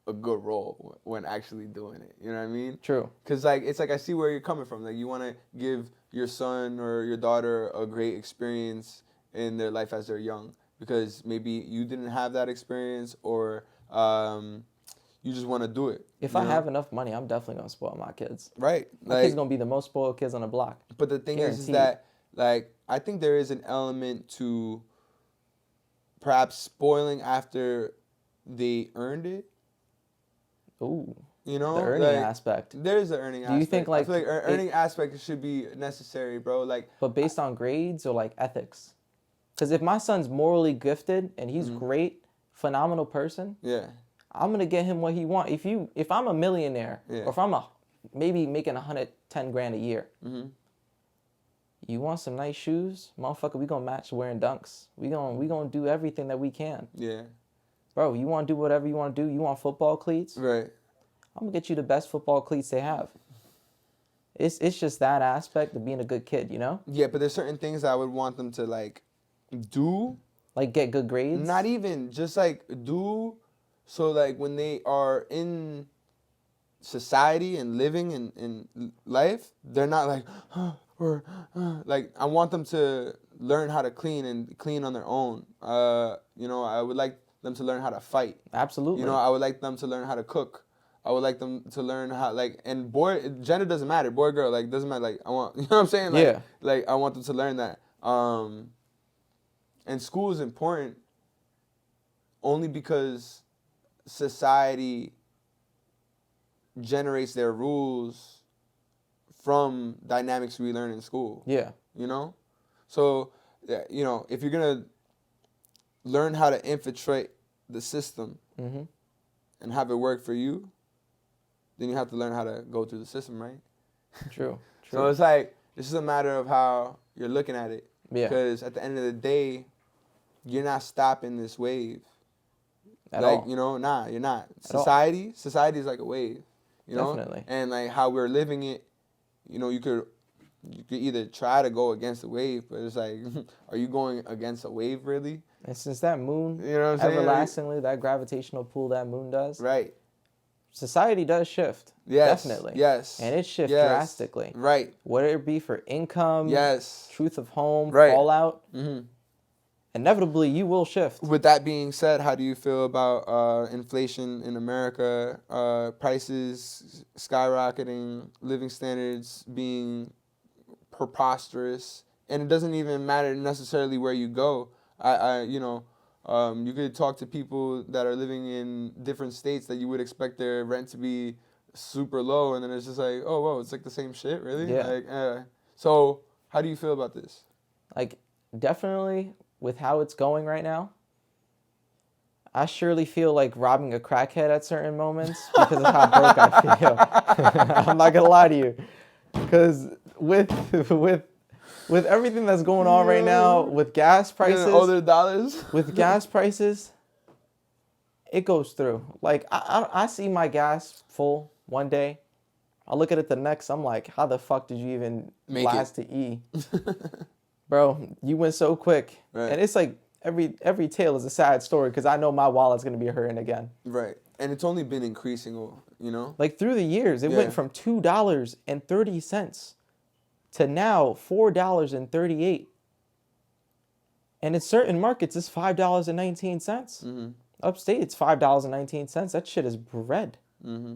a good role when actually doing it. You know what I mean? True. Because it's like I see where you're coming from. Like, you want to give your son or your daughter a great experience in their life as they're young, because maybe you didn't have that experience, or you just want to do it. If I have enough money, I'm definitely going to spoil my kids. Right. My kids going to be the most spoiled kids on the block. But the thing is Guaranteed. that, like, I think there is an element to perhaps spoiling after they earned it. Ooh, You know, the earning like, aspect. There's an earning aspect. Do you think, like, I feel like earning aspect should be necessary, bro. Like, But based on grades or like ethics? Because if my son's morally gifted and he's great, phenomenal person, yeah, I'm gonna get him what he wants. If I'm a millionaire, Yeah. or if I'm maybe making 110 grand a year, you want some nice shoes, motherfucker? We gonna match wearing Dunks. We gonna do everything that we can, yeah, bro. You want to do whatever you want to do. You want football cleats? right. I'm gonna get you the best football cleats they have. It's just that aspect of being a good kid, you know? Yeah, but there's certain things I would want them to like do. Like get good grades. Not even just like do, so like when they are in society and living in life, they're not like, like I want them to learn how to clean and clean on their own. You know, I would like them to learn how to fight. Absolutely. You know, I would like them to learn how to cook. I would like them to learn how, like, and gender doesn't matter, boy, girl, like, doesn't matter, like, I want, you know what I'm saying? Like, Yeah. Like, I want them to learn that. And school is important only because society generates their rules from dynamics we learn in school. Yeah. You know? So, you know, if you're going to learn how to infiltrate the system and have it work for you, then you have to learn how to go through the system, right? True. So it's like, it's just a matter of how you're looking at it. Yeah. Because at the end of the day, you're not stopping this wave. At like, all. you know, nah, you're not. At all. Society is like a wave, you know? Definitely. And like how we're living it, you know, you could either try to go against the wave, but it's like, are you going against a wave really? And since that moon, You know what I'm saying? everlastingly, that gravitational pull that moon does, Right. society does shift. Yes. Definitely. Yes. And it shifts Yes. drastically. Right. Whether it be for income, Yes. truth of home, Right. fallout, Mm-hmm. inevitably you will shift. With that being said, how do you feel about inflation in America, prices skyrocketing, living standards being preposterous, and it doesn't even matter necessarily where you go. You know, you could talk to people that are living in different states that you would expect their rent to be super low, and then it's just like, oh, whoa, it's like the same shit, really? Yeah. Like, so how do you feel about this? Like, definitely with how it's going right now, I surely feel like robbing a crackhead at certain moments because of how broke I feel. I'm not gonna lie to you, because with everything that's going on right now, with gas prices, Older dollars. with gas prices, it goes through. Like I see my gas full one day, I look at it the next, I'm like, how the fuck did you even Make last to E? Bro, you went so quick. Right. And it's like every tale is a sad story because I know my wallet's going to be hurting again. Right. And it's only been increasing, you know? Like through the years, it Yeah. went from $2.30 to now $4.38. And in certain markets, it's $5.19. Mm-hmm. Upstate, it's $5.19. That shit is bread. Mm-hmm.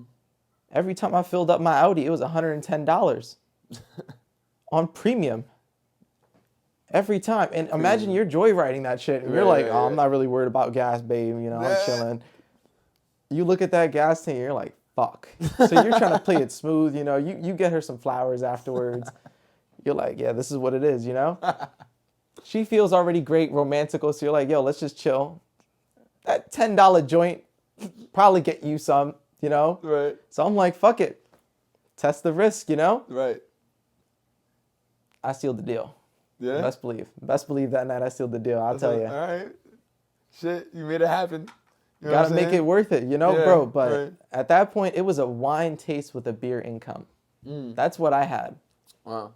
Every time I filled up my Audi, it was $110 on premium. Every time. And imagine you're joyriding that shit. And you're Right, like, right, oh, I'm right. not really worried about gas, babe. You know, I'm chilling. You look at that gas tank, you're like, fuck. So you're trying to play it smooth. You know, you get her some flowers afterwards. You're like, yeah, this is what it is, you know? She feels already great, romantical. So you're like, yo, let's just chill. That $10 joint probably get you some, you know? Right. So I'm like, fuck it. Test the risk, you know? Right. I sealed the deal. Yeah. Best believe that night I sealed the deal. I'll tell you. All right. Shit, you made it happen. You know Gotta what I'm make saying? it worth it, you know, Yeah, bro. But right. at that point, it was a wine taste with a beer income. That's what I had. Wow.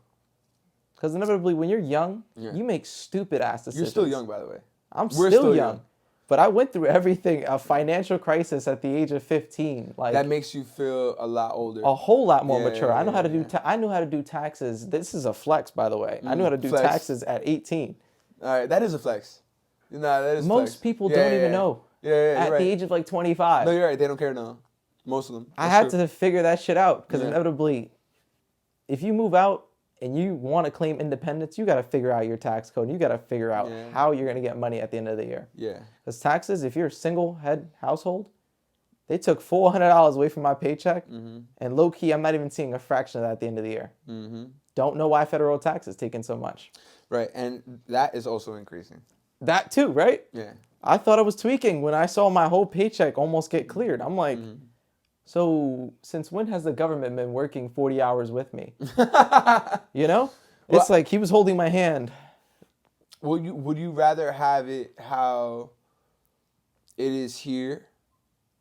Because inevitably, when you're young, Yeah. you make stupid ass decisions. You're still young, by the way. I'm We're still still young. young. But I went through everything, a financial crisis at the age of 15. Like That makes you feel a lot older. a whole lot more Yeah, mature. I know how to do. yeah. I knew how to do taxes. This is a flex, by the way. I knew how to do Flex. taxes at 18. All right, that is a flex. Nah, that is Most flex. people Yeah, don't yeah, even yeah. know. Yeah, At you're right. the age of like 25. No, you're right. They don't care now. Most of them. I That's had true. to figure that shit out because Yeah. inevitably, if you move out and you want to claim independence, you got to figure out your tax code. You got to figure out Yeah. how you're going to get money at the end of the year. Yeah. Because taxes, if you're a single head household, They took $400 away from my paycheck, and low key, I'm not even seeing a fraction of that at the end of the year. Don't know why federal tax is taking so much. Right, and that is also increasing. That too, right? Yeah. I thought I was tweaking when I saw my whole paycheck almost get cleared. I'm like, so since when has the government been working 40 hours with me? You know? It's like he was holding my hand. Would you rather have it how it is here,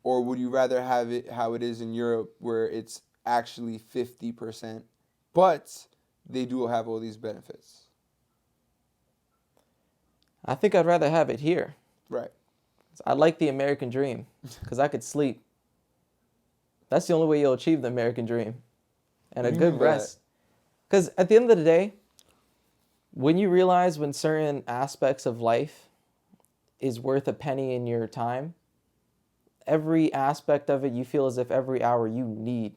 or would you rather have it how it is in Europe, where it's actually 50%, but they do have all these benefits? I think I'd rather have it here. Right. I like the American dream because I could sleep. That's the only way you'll achieve the American dream. And a good rest. Because at the end of the day, when you realize when certain aspects of life is worth a penny in your time, every aspect of it, you feel as if every hour you need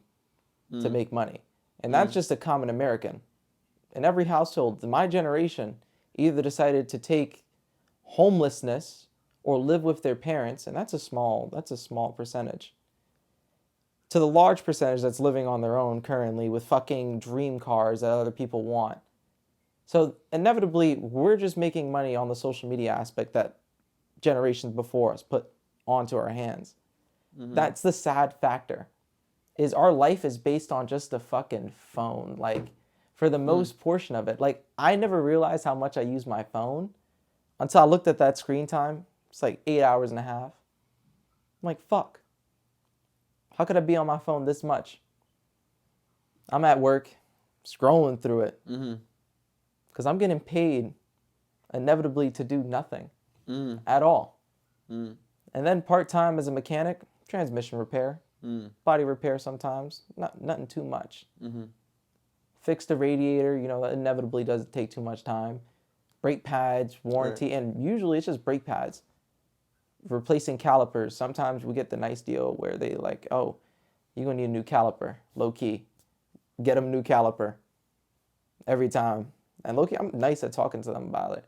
to make money. And that's just a common American. In every household, my generation either decided to take homelessness or live with their parents, and that's a small percentage, to the large percentage that's living on their own currently with fucking dream cars that other people want. So inevitably, we're just making money on the social media aspect that generations before us put onto our hands. That's the sad factor, is our life is based on just a fucking phone. Like, for the most portion of it. Like, I never realized how much I use my phone until I looked at that screen time. It's like 8 hours and a half. I'm like, fuck. How could I be on my phone this much? I'm at work, scrolling through it. Because I'm getting paid inevitably to do nothing at all. And then part-time as a mechanic, transmission repair, body repair sometimes, nothing too much. Fix the radiator, you know, that inevitably doesn't take too much time. Brake pads, warranty, and usually it's just brake pads. Replacing calipers, sometimes we get the nice deal where they like, oh, you're going to need a new caliper, low key. Get them a new caliper every time. And low key, I'm nice at talking to them about it.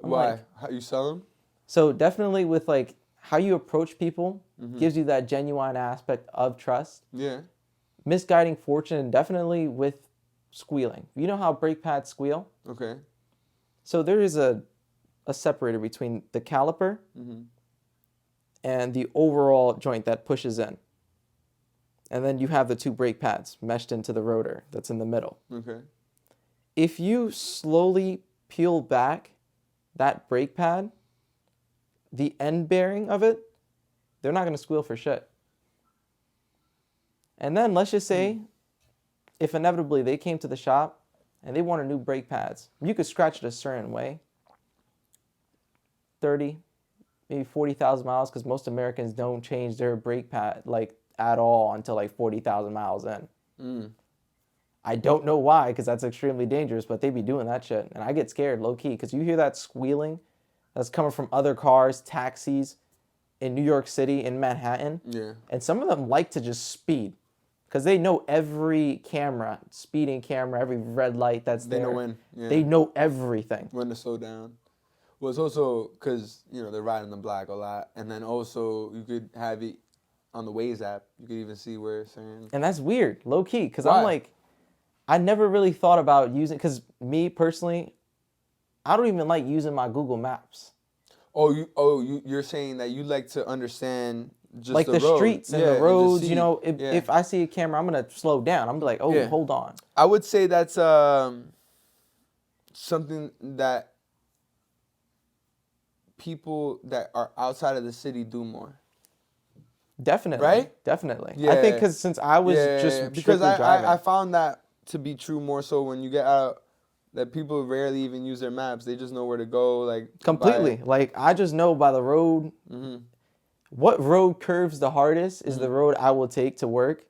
Why? How you sell them? So definitely with like how you approach people gives you that genuine aspect of trust. Yeah. Misguiding fortune, definitely with squealing. You know how brake pads squeal? Okay. So there is a separator between the caliper and the overall joint that pushes in. And then you have the two brake pads meshed into the rotor that's in the middle. Okay. If you slowly peel back that brake pad, the end bearing of it, they're not going to squeal for shit. And then let's just say, if inevitably they came to the shop and they wanted new brake pads, you could scratch it a certain way, 30, maybe 40,000 miles, because most Americans don't change their brake pad like at all until like 40,000 miles in. I don't know why, because that's extremely dangerous, but they be doing that shit. And I get scared, low key, because you hear that squealing that's coming from other cars, taxis in New York City, in Manhattan. Yeah. And some of them like to just speed, because they know every camera, speeding camera, every red light that's there. They know when. Yeah. They know everything. When to slow down. Well, it's also because, you know, they're riding the black a lot. And then also you could have it on the Waze app. You could even see where it's saying. And that's weird, low key, because Why? I'm like, I never really thought about using, because me personally, I don't even like using my Google Maps. You're saying that you like to understand just like the road. streets and the roads, you know, if I see a camera, I'm going to slow down. I'm like, oh, hold on. I would say that's something that people that are outside of the city do more. Definitely. Right? Definitely. Yeah. I think because since I was just because strictly driving. I found that to be true more so when you get out, that people rarely even use their maps. They just know where to go. Like completely. Like, I just know by the road. What road curves the hardest is the road I will take to work.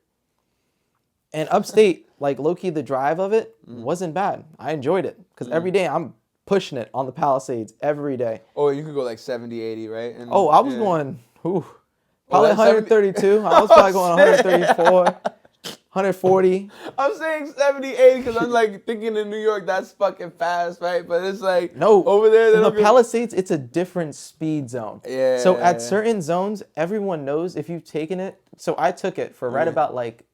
And upstate, like low-key, the drive of it wasn't bad. I enjoyed it because every day I'm pushing it on the Palisades every day. Oh, you could go like 70, 80, right? And, I was going, probably 132. I was probably going 134, 140. I'm saying 70, 80 because I'm like thinking in New York that's fucking fast, right? But it's like No, over there. They in the don't give- Palisades, it's a different speed zone. Yeah. So at certain zones, everyone knows if you've taken it. So I took it for right about like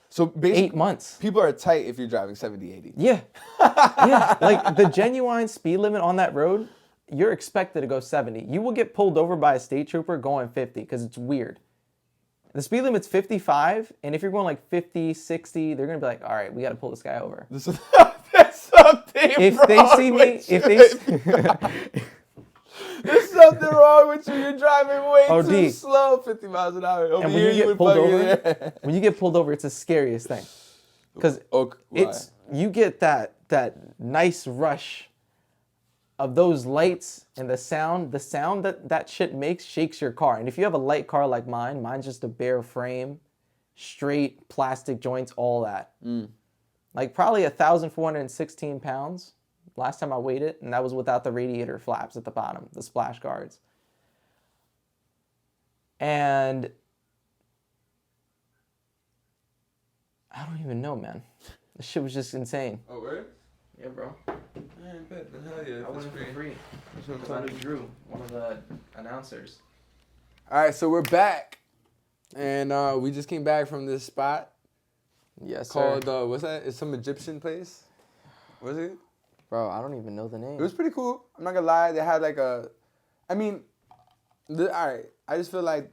So basically, 8 months. people are tight if you're driving 70, 80. Yeah. Yeah. Like the genuine speed limit on that road, you're expected to go 70. You will get pulled over by a state trooper going 50 because it's weird. The speed limit's 55, and if you're going like 50, 60, they're going to be like, all right, we got to pull this guy over. There's something If wrong they see me, with if you. they... There's something wrong with you. You're driving way Oh, too D. slow, 50 miles an hour. Over And here, when you would get pulled fucking- over, yeah. when you get pulled over, it's the scariest thing. Because Okay, why? you get that nice rush of those lights and the sound that shit makes shakes your car. And if you have a light car like mine's just a bare frame, straight plastic joints, all that. Like probably 1,416 pounds last time I weighed it, and that was without the radiator flaps at the bottom, the splash guards. And I don't even know, man. This shit was just insane. Oh, where? Yeah, bro. I bet. Hell yeah. I went in for free. Because I knew Drew, one of the announcers. All right, so we're back. And we just came back from this spot Yes, called, sir. what's that? It's some Egyptian place. Was it? Bro, I don't even know the name. It was pretty cool. I'm not gonna lie. They had like all right. I just feel like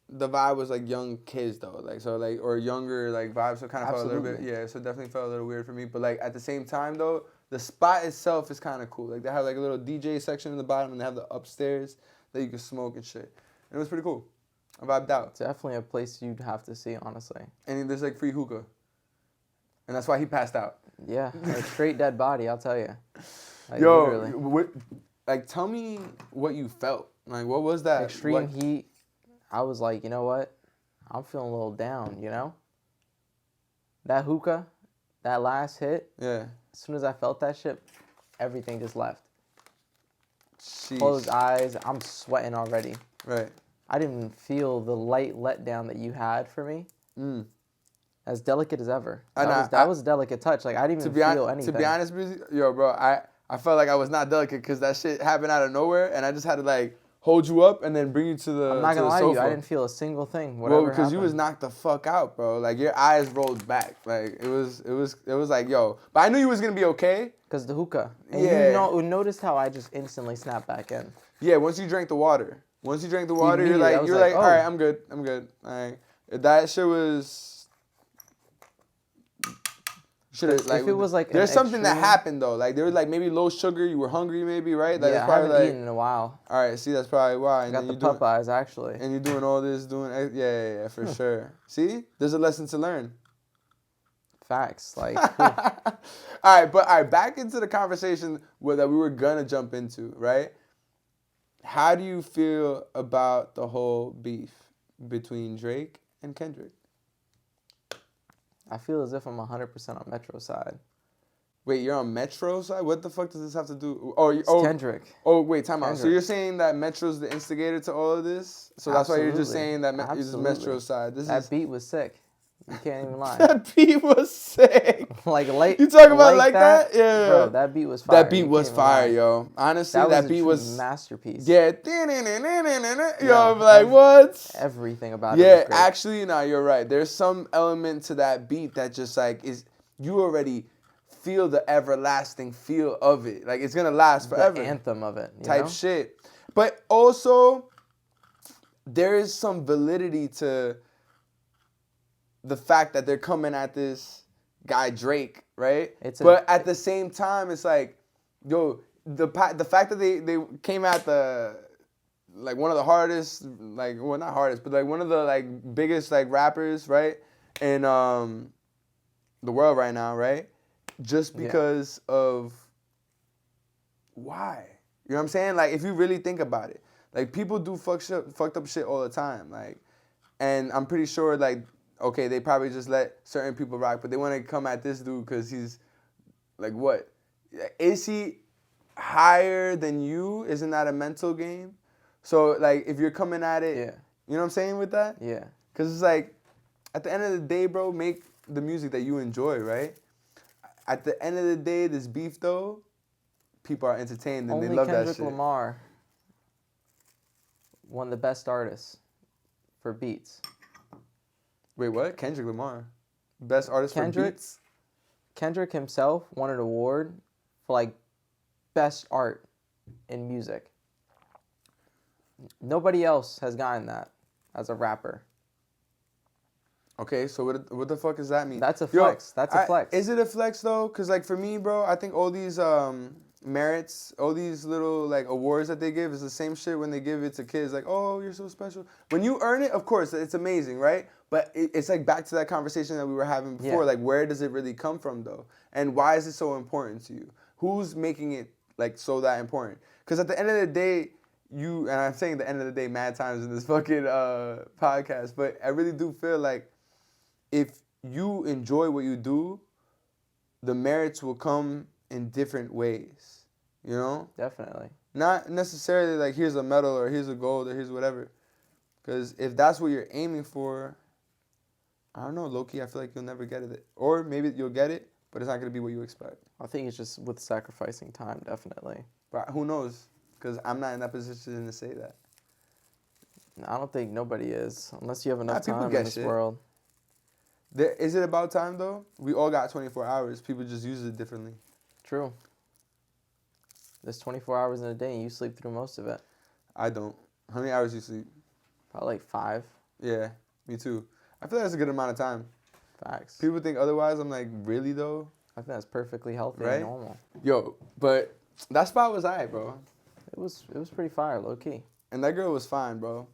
the vibe was like young kids though, like so like or younger like vibes. So it kind of felt a little bit, Absolutely. yeah. So it definitely felt a little weird for me. But like at the same time though, the spot itself is kind of cool. Like they have like a little DJ section in the bottom, and they have the upstairs that you can smoke and shit. And it was pretty cool. I vibed out. Definitely a place you'd have to see, honestly. And there's like free hookah, and that's why he passed out. Yeah, a straight dead body, I'll tell you. Like, Yo, literally. what? Like tell me what you felt. Like what was that? Extreme What- heat. I was like, you know what? I'm feeling a little down, you know? That hookah, that last hit, Yeah. as soon as I felt that shit, everything just left. Sheesh. Closed eyes, I'm sweating already. Right. I didn't even feel the light letdown that you had for me. As delicate as ever. That was a delicate touch. Like, I didn't even feel anything. To be honest with you, yo, bro, I felt like I was not delicate because that shit happened out of nowhere, and I just had to like hold you up and then bring you to the I'm not to gonna the lie to you, sofa. I didn't feel a single thing. Well, Whatever because you was happened. knocked the fuck out, bro. Like your eyes rolled back. Like it was like, yo. But I knew you was gonna be okay. Because the hookah. And Yeah. you noticed how I just instantly snapped back in. Yeah, once you drank the water. Once you drank the water, you're Immediately, I like, was you're like, like, oh. all right, I'm good. All right. That shit was. Should have like. If it was like an there's something that extreme- happened though. Like there was like maybe low sugar. You were hungry, maybe, right? Like Yeah, it's I probably haven't like. eaten in a while. All right, see, that's probably why. I And got then the you doing, pup eyes, actually. and you're doing all this, yeah, for sure. See, there's a lesson to learn. Facts. Like, All right, back into the conversation that we were gonna jump into, right? How do you feel about the whole beef between Drake and Kendrick? I feel as if I'm 100% on Metro side. Wait, you're on Metro side? What the fuck does this have to do? Oh, It's Kendrick. Oh, wait, time out. So Kendrick. you're saying that Metro's the instigator to all of this? So that's why you're just Absolutely. saying that you're just Absolutely. Metro side. That beat was sick. You can't even lie. That beat was sick. Like, You talking about like that? Yeah. Bro, that beat was fire. That beat You was can't even fire, lie. yo. Honestly, That that was a beat true was masterpiece. yeah. Yo, Yeah. I'm like what? Everything about it Yeah, was great. actually, no, you're right. There's some element to that beat that just like is you already feel the everlasting feel of it. Like it's gonna last forever. The anthem of it. You Type know? shit. But also, there is some validity to the fact that they're coming at this guy Drake, right? But at the same time, it's like, yo, the fact that they came at the like one of the hardest, like well not hardest, but like one of the like biggest like rappers, right? In the world right now, right? Just because of why? You know what I'm saying? Like if you really think about it, like people do fucked up shit all the time, like, and I'm pretty sure like. Okay, they probably just let certain people rock, but they want to come at this dude because he's, like, what? Is he higher than you? Isn't that a mental game? So, like, if you're coming at it, you know what I'm saying with that? Yeah. Because it's like, at the end of the day, bro, make the music that you enjoy, right? At the end of the day, this beef though, people are entertained and Only they love Kendrick that shit. Lamar won the best artist for beats. Wait, what? Kendrick Lamar, best artist for beats? Kendrick himself won an award for like best art in music. Nobody else has gotten that as a rapper. Okay, so what the fuck does that mean? That's a flex. That's a flex. Is it a flex though? Cause like for me, bro, I think all these merits, all these little like awards that they give is the same shit when they give it to kids. Like, oh, you're so special. When you earn it, of course, it's amazing, right? But it's like back to that conversation that we were having before. Yeah. Like, where does it really come from though? And why is it so important to you? Who's making it like so that important? Because at the end of the day, and I'm saying the end of the day mad times in this fucking podcast, but I really do feel like if you enjoy what you do, the merits will come in different ways, you know? Definitely. Not necessarily like here's a medal or here's a gold or here's whatever. Because if that's what you're aiming for, I don't know, low-key, I feel like you'll never get it. Or maybe you'll get it, but it's not going to be what you expect. I think it's just with sacrificing time, definitely. But who knows? Because I'm not in that position to say that. I don't think nobody is, unless you have enough people time get in this shit. world. Is it about time, though? We all got 24 hours. People just use it differently. True. There's 24 hours in a day and you sleep through most of it. I don't. How many hours do you sleep? Probably like 5. Yeah, me too. I feel like that's a good amount of time. Facts. People think otherwise. I'm like, really, though? I think that's perfectly healthy Right? and normal. Yo, but that spot was alright, bro. It was pretty fire, low key. And that girl was fine, bro.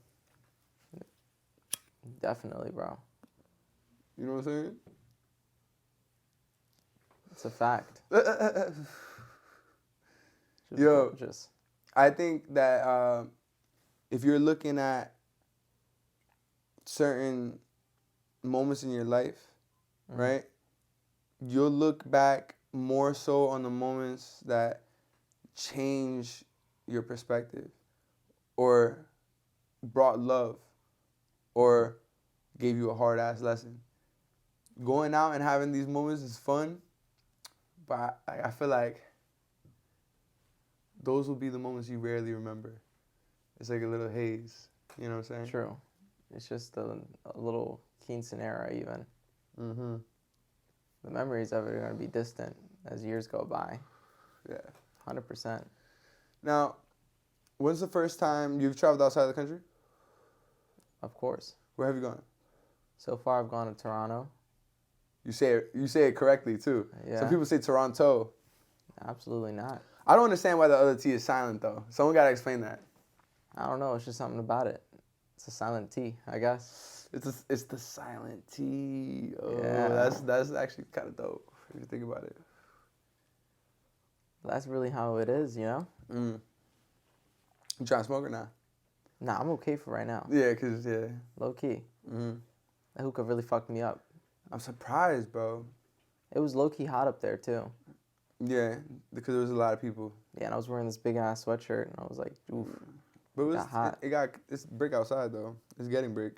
Definitely, bro. You know what I'm saying? It's a fact. She's Yo. gorgeous. I think that if you're looking at certain moments in your life, right, you'll look back more so on the moments that change your perspective or brought love or gave you a hard-ass lesson. Going out and having these moments is fun, but I feel like those will be the moments you rarely remember. It's like a little haze. You know what I'm saying? True. It's just a little quinceanera even. Mm-hmm. The memories of it are going to be distant as years go by. Yeah. 100%. Now, when's the first time you've traveled outside of the country? Of course. Where have you gone? So far, I've gone to Toronto. You say it correctly, too. Yeah. Some people say Toronto. Absolutely not. I don't understand why the other T is silent, though. Someone got to explain that. I don't know. It's just something about it. It's a silent T, I guess. It's the silent T. Oh, Yeah. that's actually kind of dope if you think about it. That's really how it is, you know? Mm. You trying to smoke or not? Nah, I'm okay for right now. Yeah, because, yeah. Low key. Mm-hmm. That hookah really fucked me up. I'm surprised, bro. It was low key hot up there, too. Yeah, because there was a lot of people. Yeah, and I was wearing this big ass sweatshirt, and I was like, oof. But Got hot. It's brick outside, though. It's getting brick.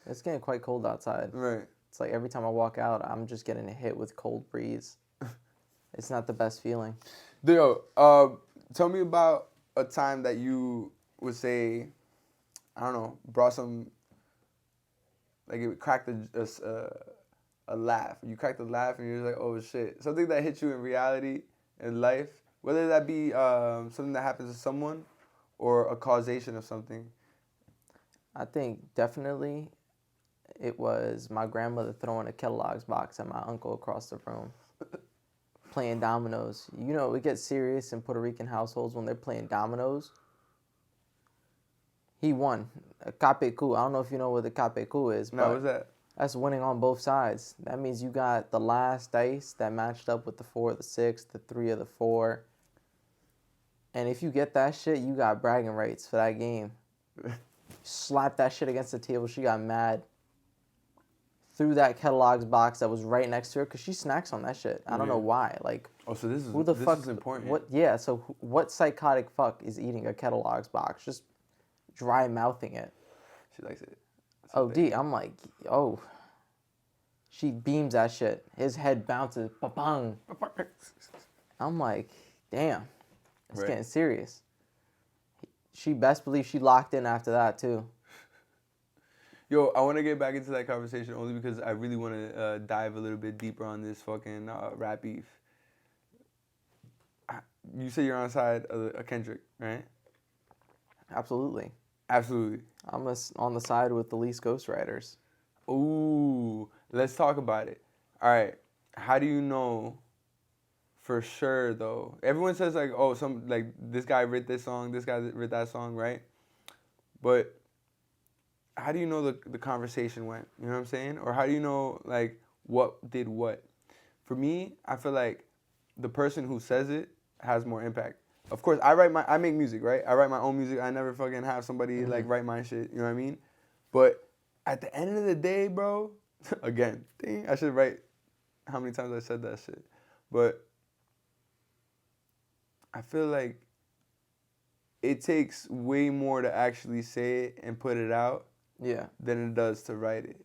It's getting quite cold outside. Right. It's like every time I walk out, I'm just getting hit with cold breeze. It's not the best feeling. Yo, tell me about a time that you would say, I don't know, brought some, like it cracked a laugh. You cracked a laugh and you're like, oh shit. Something that hit you in reality, in life, whether that be something that happens to someone or a causation of something. I think definitely it was my grandmother throwing a Kellogg's box at my uncle across the room. Playing dominoes. You know, it gets serious in Puerto Rican households when they're playing dominoes. He won. A capecu. I don't know if you know what the capecu is. No, but what's that? that's winning on both sides. That means you got the last dice that matched up with the 4 of the 6, the 3 of the 4. And if you get that shit, you got bragging rights for that game. Slapped that shit against the table. She got mad. Threw that Kellogg's box that was right next to her because she snacks on that shit. I don't know why. Like, Oh, so this who the fuck? is important. What? Yeah. So what psychotic fuck is eating a Kellogg's box? Just dry mouthing it. She likes it. OD. I'm like, oh. She beams that shit. His head bounces. Ba-bang. I'm like, damn. It's Right. getting serious. She best believe she locked in after that, too. Yo, I want to get back into that conversation only because I really want to dive a little bit deeper on this fucking rap beef. You say you're on the side of Kendrick, right? Absolutely. Absolutely. I'm on the side with the least ghostwriters. Ooh, let's talk about it. All right, how do you know for sure though? Everyone says like, oh, this guy wrote this song, this guy wrote that song, right? But how do you know the conversation went? You know what I'm saying? Or how do you know like what did what? For me, I feel like the person who says it has more impact. Of course, I make music, right? I write my own music. I never fucking have somebody like write my shit. You know what I mean? But at the end of the day, bro, again, dang, I should write how many times I said that shit. But I feel like it takes way more to actually say it and put it out Yeah. than it does to write it.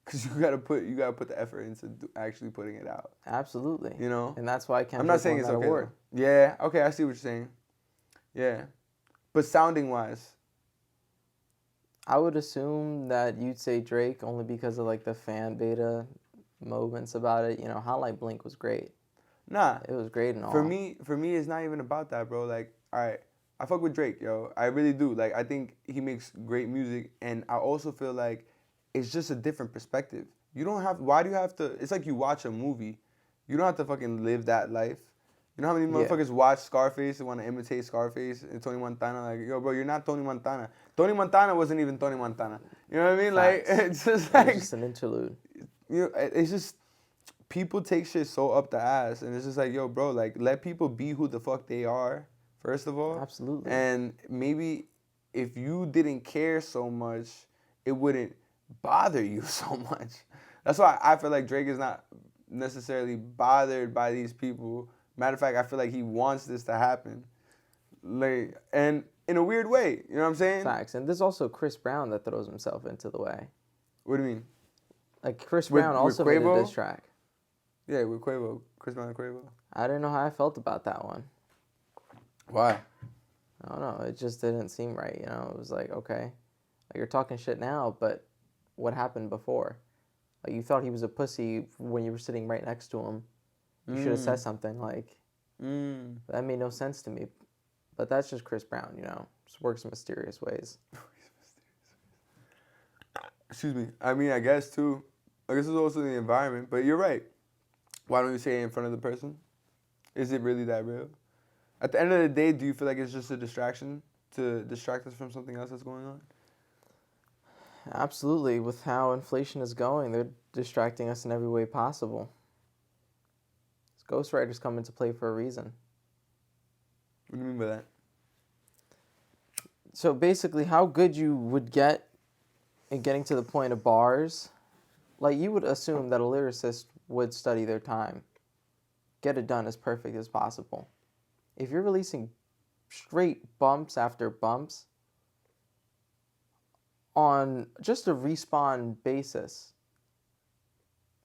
Cause you gotta put the effort into actually putting it out. Absolutely. You know? And that's why Kendrick I'm not saying won it's that okay. award. Though. Yeah, okay, I see what you're saying. Yeah. But sounding wise. I would assume that you'd say Drake only because of like the fan beta moments about it. You know, Hotline Blink was great. Nah. It was great and all. For me, it's not even about that, bro. Like, all right, I fuck with Drake, yo. I really do. Like, I think he makes great music, and I also feel like it's just a different perspective. You don't have. Why do you have to? It's like you watch a movie. You don't have to fucking live that life. You know how many motherfuckers watch Scarface and want to imitate Scarface and Tony Montana? Like, yo, bro, you're not Tony Montana. Tony Montana wasn't even Tony Montana. You know what I mean? Facts. Like, it's just It like was just an interlude. you know, it's just people take shit so up the ass, and it's just like, yo, bro, like let people be who the fuck they are, first of all. Absolutely. And maybe if you didn't care so much, it wouldn't bother you so much. That's why I feel like Drake is not necessarily bothered by these people. Matter of fact, I feel like he wants this to happen. Like, and in a weird way, you know what I'm saying? Facts. And there's also Chris Brown that throws himself into the way. What do you mean? Like Chris With- Brown with also made a Quavo? diss track. Yeah, with Quavo, Chris Brown and Quavo. I didn't know how I felt about that one. Why? I don't know. It just didn't seem right. You know, it was like, okay, like you're talking shit now, but what happened before? Like you thought he was a pussy when you were sitting right next to him. You should have said something like, that made no sense to me. But that's just Chris Brown, you know, just works in mysterious ways. Excuse me. I mean, I guess too. I guess it's also the environment. But you're right. Why don't you say it in front of the person? Is it really that real? At the end of the day, do you feel like it's just a distraction to distract us from something else that's going on? Absolutely. With how inflation is going, they're distracting us in every way possible. Ghostwriters come into play for a reason. What do you mean by that? So basically, how good you would get in getting to the point of bars, like you would assume that a lyricist would study their time, get it done as perfect as possible. If you're releasing straight bumps after bumps on just a respawn basis,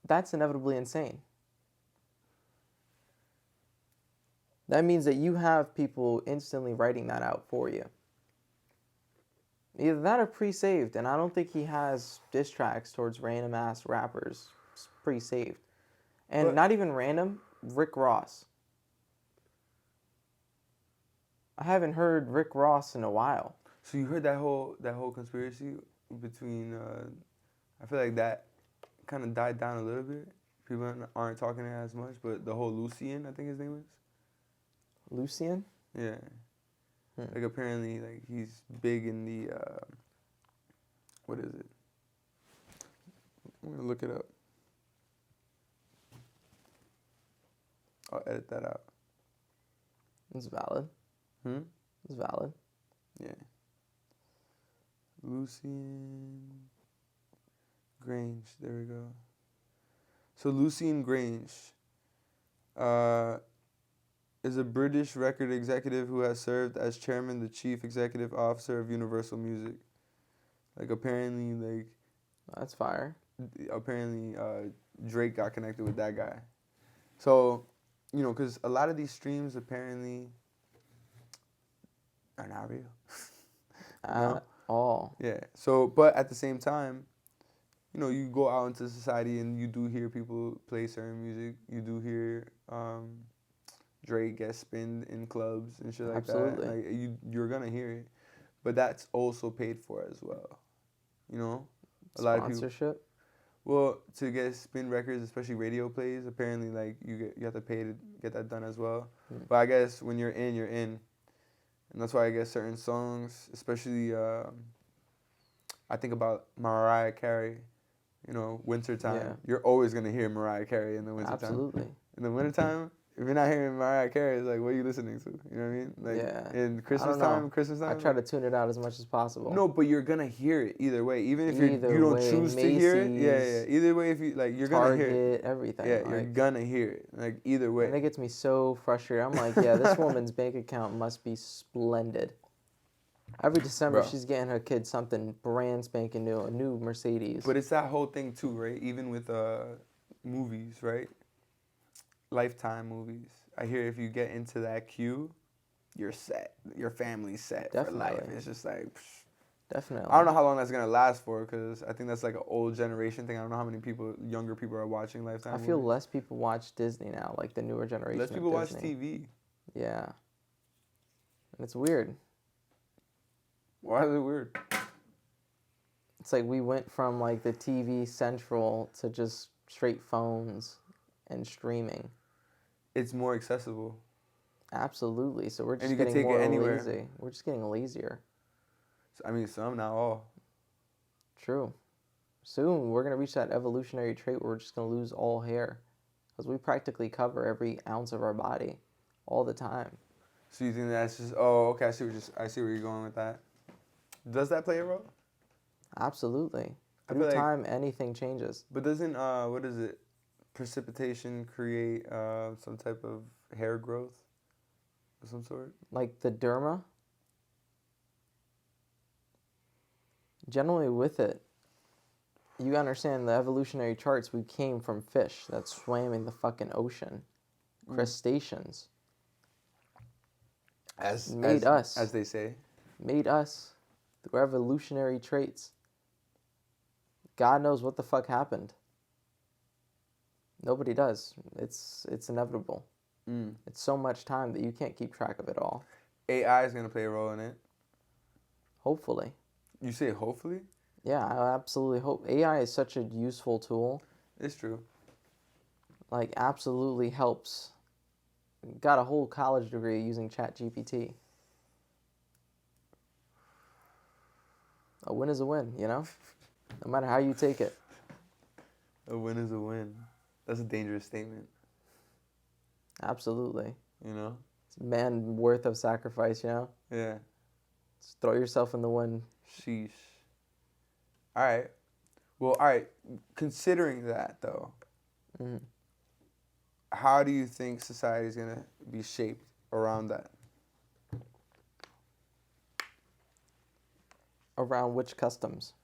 that's inevitably insane. That means that you have people instantly writing that out for you. Either that or pre-saved, and I don't think he has diss tracks towards random ass rappers pre-saved. And But- not even random, Rick Ross. I haven't heard Rick Ross in a while. So you heard that whole conspiracy between? I feel like that kind of died down a little bit. People aren't talking it as much, but the whole Lucian, I think his name is. Lucian? Yeah. Like apparently, like he's big in the. What is it? I'm gonna look it up. I'll edit that out. It's valid. It's valid. Yeah. Lucian Grange. There we go. So Lucian Grange is a British record executive who has served as chairman, the chief executive officer of Universal Music. Like apparently, That's fire. Drake got connected with that guy. So, because a lot of these streams apparently are not real. At all. Yeah. So, but at the same time, you go out into society and you do hear people play certain music. You do hear Drake get spinned in clubs and shit like Absolutely. that. Like you're gonna hear it, but that's also paid for as well. A lot of people. Sponsorship. Well, to get spin records, especially radio plays, apparently like you have to pay to get that done as well. But I guess when you're in, you're in, and that's why I guess certain songs, especially I think about Mariah Carey. Wintertime. Yeah. You're always gonna hear Mariah Carey in the wintertime. Absolutely. In the wintertime, if you're not hearing Mariah Carey, it's like, what are you listening to? You know what I mean? Like, Yeah. in I don't know. Christmas time. I try to tune it out as much as possible. No, but you're gonna hear it either way. Even if Either you don't way, choose to hear it. Yeah. Macy's, Either way, if you're gonna hear it. Target, everything. Yeah, you're gonna hear it. Like either way. And it gets me so frustrated. I'm like, yeah, this woman's bank account must be splendid. Every December, Bro. she's getting her kid something brand spanking new, a new Mercedes. But it's that whole thing too, right? Even with movies, right? Lifetime movies. I hear if you get into that queue, you're set. Your family's set for life. Definitely. It's just like, psh. Definitely. I don't know how long that's gonna last for, because I think that's like an old generation thing. I don't know how many younger people are watching Lifetime. I feel movies. less people watch Disney now, like the newer generation. Less of people watch Disney. TV. Yeah. And it's weird. Why is it weird? It's like we went from like the TV Central to just straight phones and streaming. It's more accessible. Absolutely. So we're And just you can getting take it more anywhere. lazy. We're just getting lazier. I mean, some, not all. True. Soon we're gonna reach that evolutionary trait where we're just gonna lose all hair, because we practically cover every ounce of our body, all the time. So you think that's just? Oh, okay. I see where you're going with that. Does that play a role? Absolutely. I Through feel like- time, anything changes. But doesn't what is it? Precipitation create some type of hair growth of some sort? Like the derma. Generally, with it, you understand the evolutionary charts. We came from fish that swam in the fucking ocean, crustaceans. As they say. Made us through evolutionary traits. God knows what the fuck happened. Nobody does. It's inevitable. It's so much time that you can't keep track of it all. AI is gonna play a role in it. Hopefully. You say hopefully? Yeah, I absolutely hope. AI is such a useful tool. It's true. Like, absolutely helps. Got a whole college degree using ChatGPT. A win is a win, you know? No matter how you take it. A win is a win. That's a dangerous statement. Absolutely. You know? It's man worth of sacrifice, you know? Yeah. Just throw yourself in the wind. Sheesh. All right. Well, all right. Considering that, though, how do you think society is going to be shaped around that? Around which customs?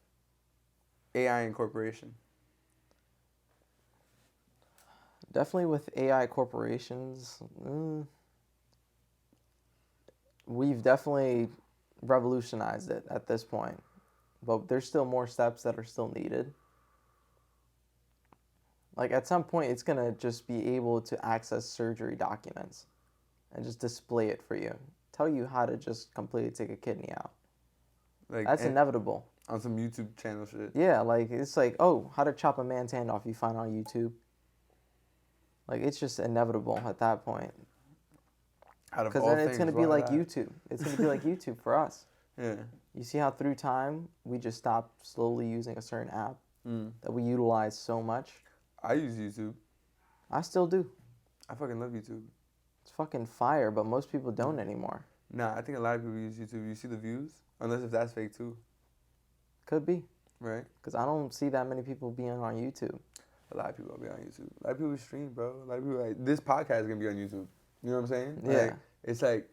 AI incorporation. Definitely with AI corporations. We've definitely revolutionized it at this point. But there's still more steps that are still needed. Like, at some point, it's going to just be able to access surgery documents and just display it for you. Tell you how to just completely take a kidney out. Like, That's inevitable. On some YouTube channel shit. Yeah, like, it's like, oh, how to chop a man's hand off, you find on YouTube. Like, it's just inevitable at that point. Because then it's going to be like YouTube. It's going to be like YouTube for us. Yeah. You see how through time, we just stopped slowly using a certain app that we utilize so much? I use YouTube. I still do. I fucking love YouTube. It's fucking fire, but most people don't anymore. Nah, I think a lot of people use YouTube. You see the views? Unless if that's fake too. Could be. Right? Because I don't see that many people being on YouTube. A lot of people will be on YouTube. A lot of people stream, bro. A lot of people, like, this podcast is going to be on YouTube. You know what I'm saying? Yeah. Like, it's like,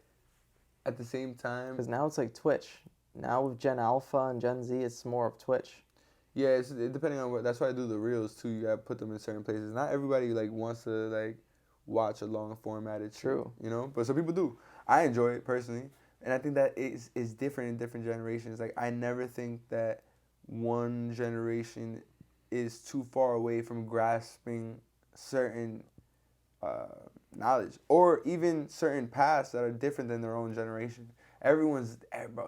at the same time. Because now it's like Twitch. Now with Gen Alpha and Gen Z, it's more of Twitch. Yeah, depending on what. That's why I do the reels too. You gotta put them in certain places. Not everybody like wants to like watch a long formatted shit, True. you know. But some people do. I enjoy it personally, and I think that is different in different generations. Like I never think that one generation is too far away from grasping certain knowledge or even certain paths that are different than their own generation. Bro.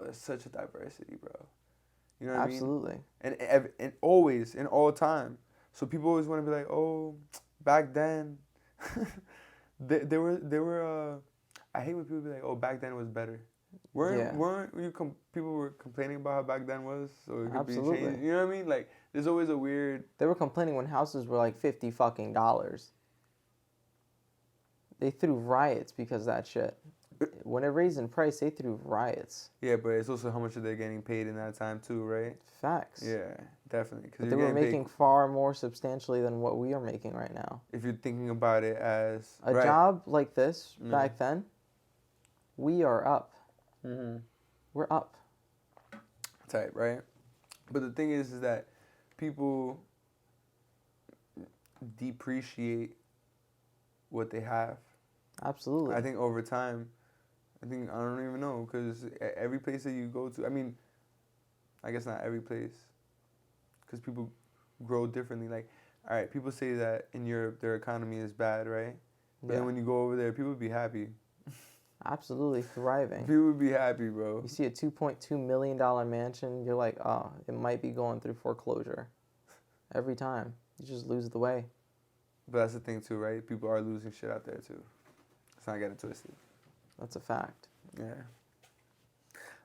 There's such a diversity, bro. You know what Absolutely. I mean? And always, in all time. So people always want to be like, oh, back then, they were. I hate when people be like, oh, back then was better. Weren't people were complaining about how back then was, so it could Absolutely. be changed. You know what I mean? Like, there's always a weird. They were complaining when houses were like $50 fucking. They threw riots because of that shit. When it raised in price, they threw riots. Yeah, but it's also how much are they getting paid in that time too, right? Facts. Yeah, definitely. But they were making far more substantially than what we are making right now. If you're thinking about it as a job like this back then, we are up. Mm-hmm. We're up. Type, right? But the thing is that people depreciate what they have. Absolutely. I think over time, I don't even know, because every place that you go to, I mean, I guess not every place, because people grow differently. Like, all right, people say that in Europe their economy is bad, right? But then when you go over there, people would be happy. Absolutely thriving. People would be happy, bro. You see a $2.2 million mansion, you're like, oh, it might be going through foreclosure. Every time. You just lose the way. But that's the thing, too, right? People are losing shit out there, too. Let's not get it twisted. That's a fact. Yeah.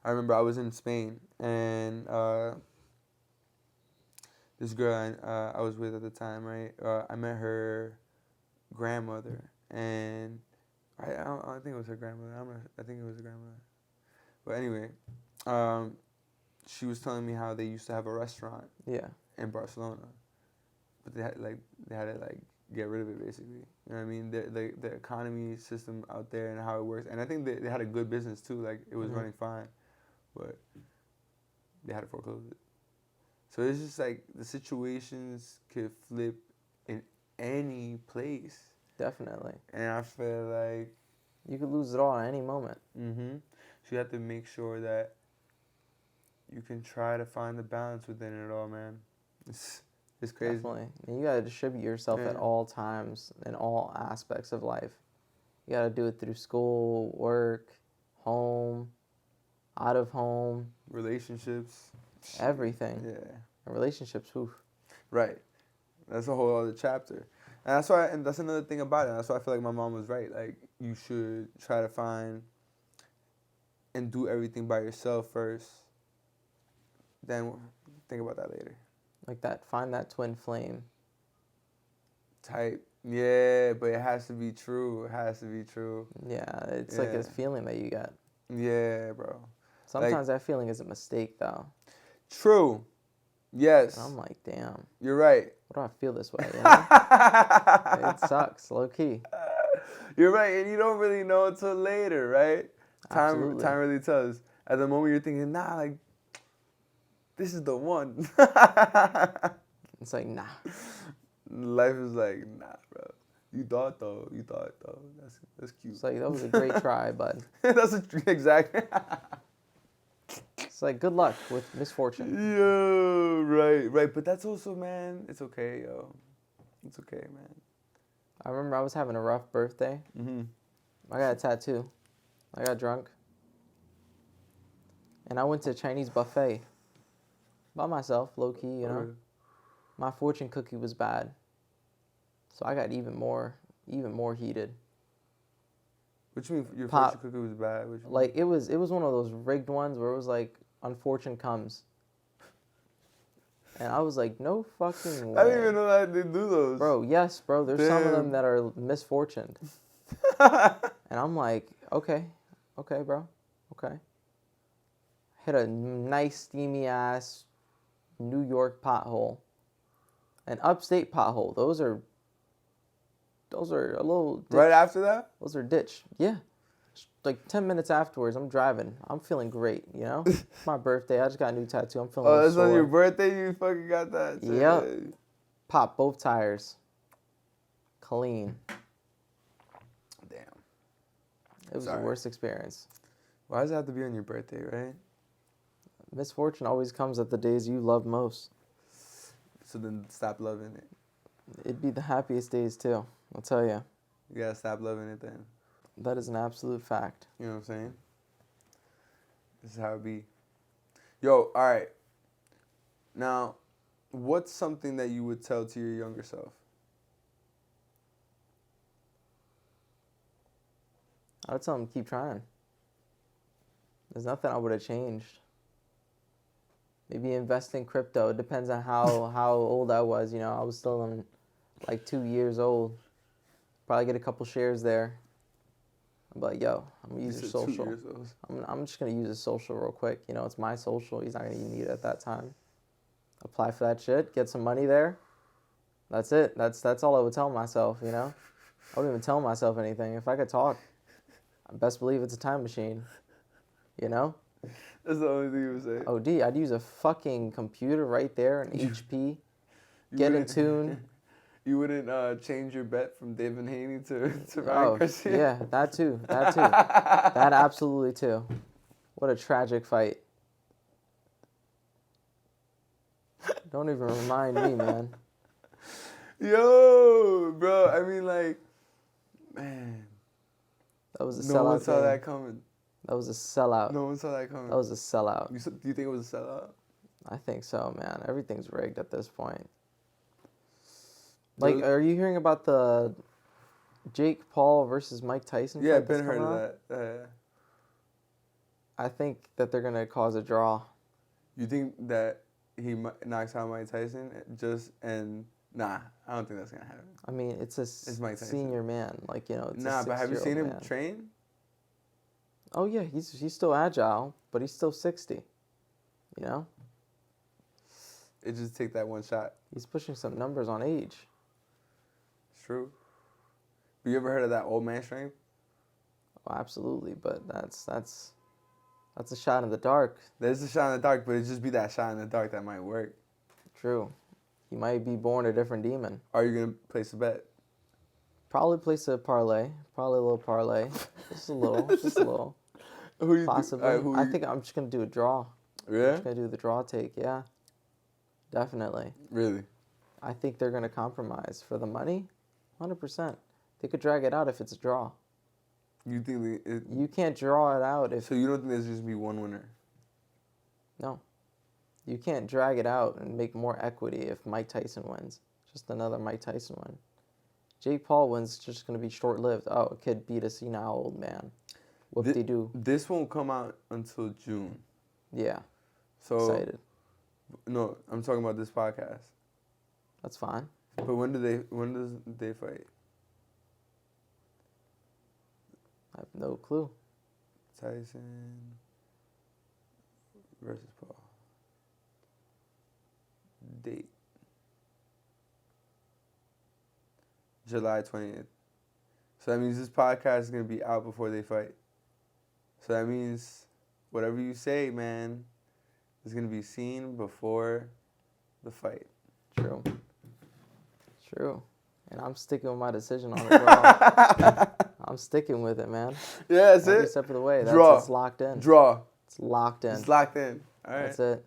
I remember I was in Spain, and this girl I was with at the time, right? I met her grandmother, and I don't think it was her grandmother. I think it was her grandmother. But anyway, she was telling me how they used to have a restaurant. Yeah. In Barcelona, but they had to get rid of it, basically. You know what I mean? The economy system out there and how it works, and I think they had a good business too. Like it was running fine, but they had to foreclose it. So it's just like the situations could flip in any place. Definitely. And I feel like you could lose it all at any moment. Mm-hmm. So you have to make sure that you can try to find the balance within it all, man. It's crazy. Definitely. And you got to distribute yourself at all times in all aspects of life. You got to do it through school, work, home, out of home. Relationships. Everything. Yeah. And relationships, oof. Right. That's a whole other chapter. And that's another thing about it. That's why I feel like my mom was right. Like, you should try to find and do everything by yourself first. Then think about that later. Like that, find that twin flame. Type. Yeah, but it has to be true. It has to be true. Yeah, it's like a feeling that you get. Yeah, bro. Sometimes that feeling is a mistake, though. True. Yes. And I'm like, damn. You're right. Why do I feel this way? You know? It sucks, low key. You're right, and you don't really know until later, right? Absolutely. Time really tells. At the moment you're thinking, nah, like, this is the one. It's like, nah. Life is like, nah, bro. You thought though. That's cute. It's like, that was a great try, bud. Exactly. It's like, good luck with misfortune. Yo, right. But that's also, man, it's okay, yo. It's okay, man. I remember I was having a rough birthday. Mm-hmm. I got a tattoo. I got drunk. And I went to a Chinese buffet. By myself, low-key, you know. My fortune cookie was bad. So I got even more heated. What you mean your fortune cookie was bad? Like, it was one of those rigged ones where it was like, unfortune comes. And I was like, no fucking way. I didn't even know that they do those. Bro, yes, bro. There's some of them that are misfortuned. And I'm like, okay, bro. Okay. Hit a nice, steamy-ass New York pothole. An upstate pothole. Those are a little ditch. Right after that? Those are ditch. Yeah. Like 10 minutes afterwards, I'm driving. I'm feeling great, you know? It's my birthday. I just got a new tattoo. I'm feeling Oh, that's sore. on your birthday you fucking got that? Yep. Pop both tires. Clean. Damn. It was Sorry. the worst experience. Why does it have to be on your birthday, right? Misfortune always comes at the days you love most. So then stop loving it. It'd be the happiest days too, I'll tell you. You gotta stop loving it then. That is an absolute fact. You know what I'm saying? This is how it be. Yo, all right. Now, what's something that you would tell to your younger self? I would tell him keep trying. There's nothing I would have changed. Maybe invest in crypto. It depends on how old I was. You know, I was still in like 2 years old. Probably get a couple shares there. I'm like, yo, I'm gonna use your social. 2 years old. I'm just gonna use his social real quick. You know, it's my social. He's not gonna need it at that time. Apply for that shit. Get some money there. That's it. That's all I would tell myself. You know, I wouldn't even tell myself anything. If I could talk, I best believe it's a time machine. You know. That's the only thing you would say. OD, I'd use a fucking computer right there, an HP. Get in tune. You wouldn't change your bet from David Haney to Ryan Garcia? Yeah, that too. That absolutely too. What a tragic fight. Don't even remind me, man. Yo, bro, I mean, like, man. That was a sellout. No one saw game. that coming. That was a sellout. No one saw that coming. That was a sellout. Do you think it was a sellout? I think so, man. Everything's rigged at this point. Like, are you hearing about the Jake Paul versus Mike Tyson fight? Yeah, that's Ben heard coming of out? that. I think that they're gonna cause a draw. You think that he knocks out Mike Tyson? Nah, I don't think that's gonna happen. I mean, it's a Mike Tyson. senior man. Like, you know, it's Nah, a but have you seen him man. train? Oh yeah, he's still agile, but he's still 60. You know, It just take that one shot. he's pushing some numbers on age. It's true. Have you ever heard of that old man strength? Oh, absolutely, but that's a shot in the dark. There's a shot in the dark, but it just be that shot in the dark that might work. True, he might be born a different demon. Are you gonna place a bet? Probably place a parlay. Probably a little parlay. Just a little. Who you Possibly. I think I'm just gonna do a draw. Yeah? Just gonna do the draw take. Yeah, definitely. Really? I think they're gonna compromise for the money. 100%. They could drag it out if it's a draw. You think You can't draw it out if so? You don't think there's just be one winner? no. You can't drag it out and make more equity if Mike Tyson wins. Just another Mike Tyson win. Jake Paul wins, just going to be short-lived. Oh, a kid beat a senile old man. Whoop-de-doo. This won't come out until June. Yeah. So Excited. No, I'm talking about this podcast. That's fine. But when does they fight? I have no clue. Tyson versus Paul. Date. July 20th. So that means this podcast is going to be out before they fight. So that means whatever you say, man, is going to be seen before the fight. True. And I'm sticking with my decision on the draw. I'm sticking with it, man. Yeah, that's Every it. step of the way. Draw. It's locked in. Draw. It's locked in. It's locked in. All right. That's it.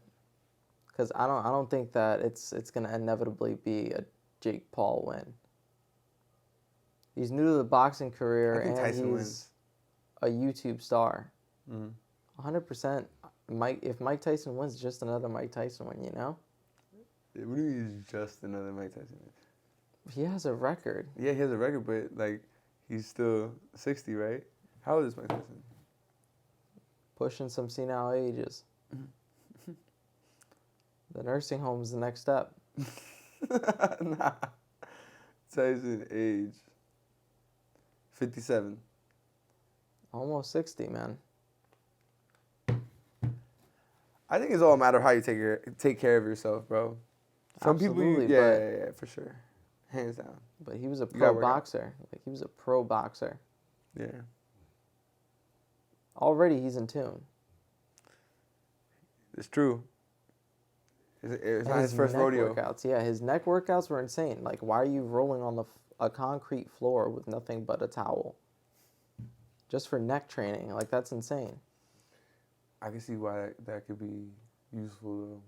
Because I don't think that it's gonna inevitably be a Jake Paul win. He's new to the boxing career I think and Tyson he's wins. a YouTube star. Mhm. 100%. If Mike Tyson wins, just another Mike Tyson win. You know, What do you mean he's just another Mike Tyson? he has a record. Yeah, he has a record, but like he's still 60, right? How old is Mike Tyson? Pushing some senile ages. The nursing home is the next step. Nah. Tyson age 57. Almost 60, man. I think it's all a matter of how you take care of yourself, bro. Some Absolutely, people, yeah, for sure, hands down. But he was a gotta pro work out. boxer. Like, he was a pro boxer. Yeah. Already he's in tune. It's true. It's not And his first neck rodeo. workouts. Yeah, his neck workouts were insane. Like, why are you rolling on a concrete floor with nothing but a towel? Just for neck training. Like, that's insane. I can see why that could be useful though.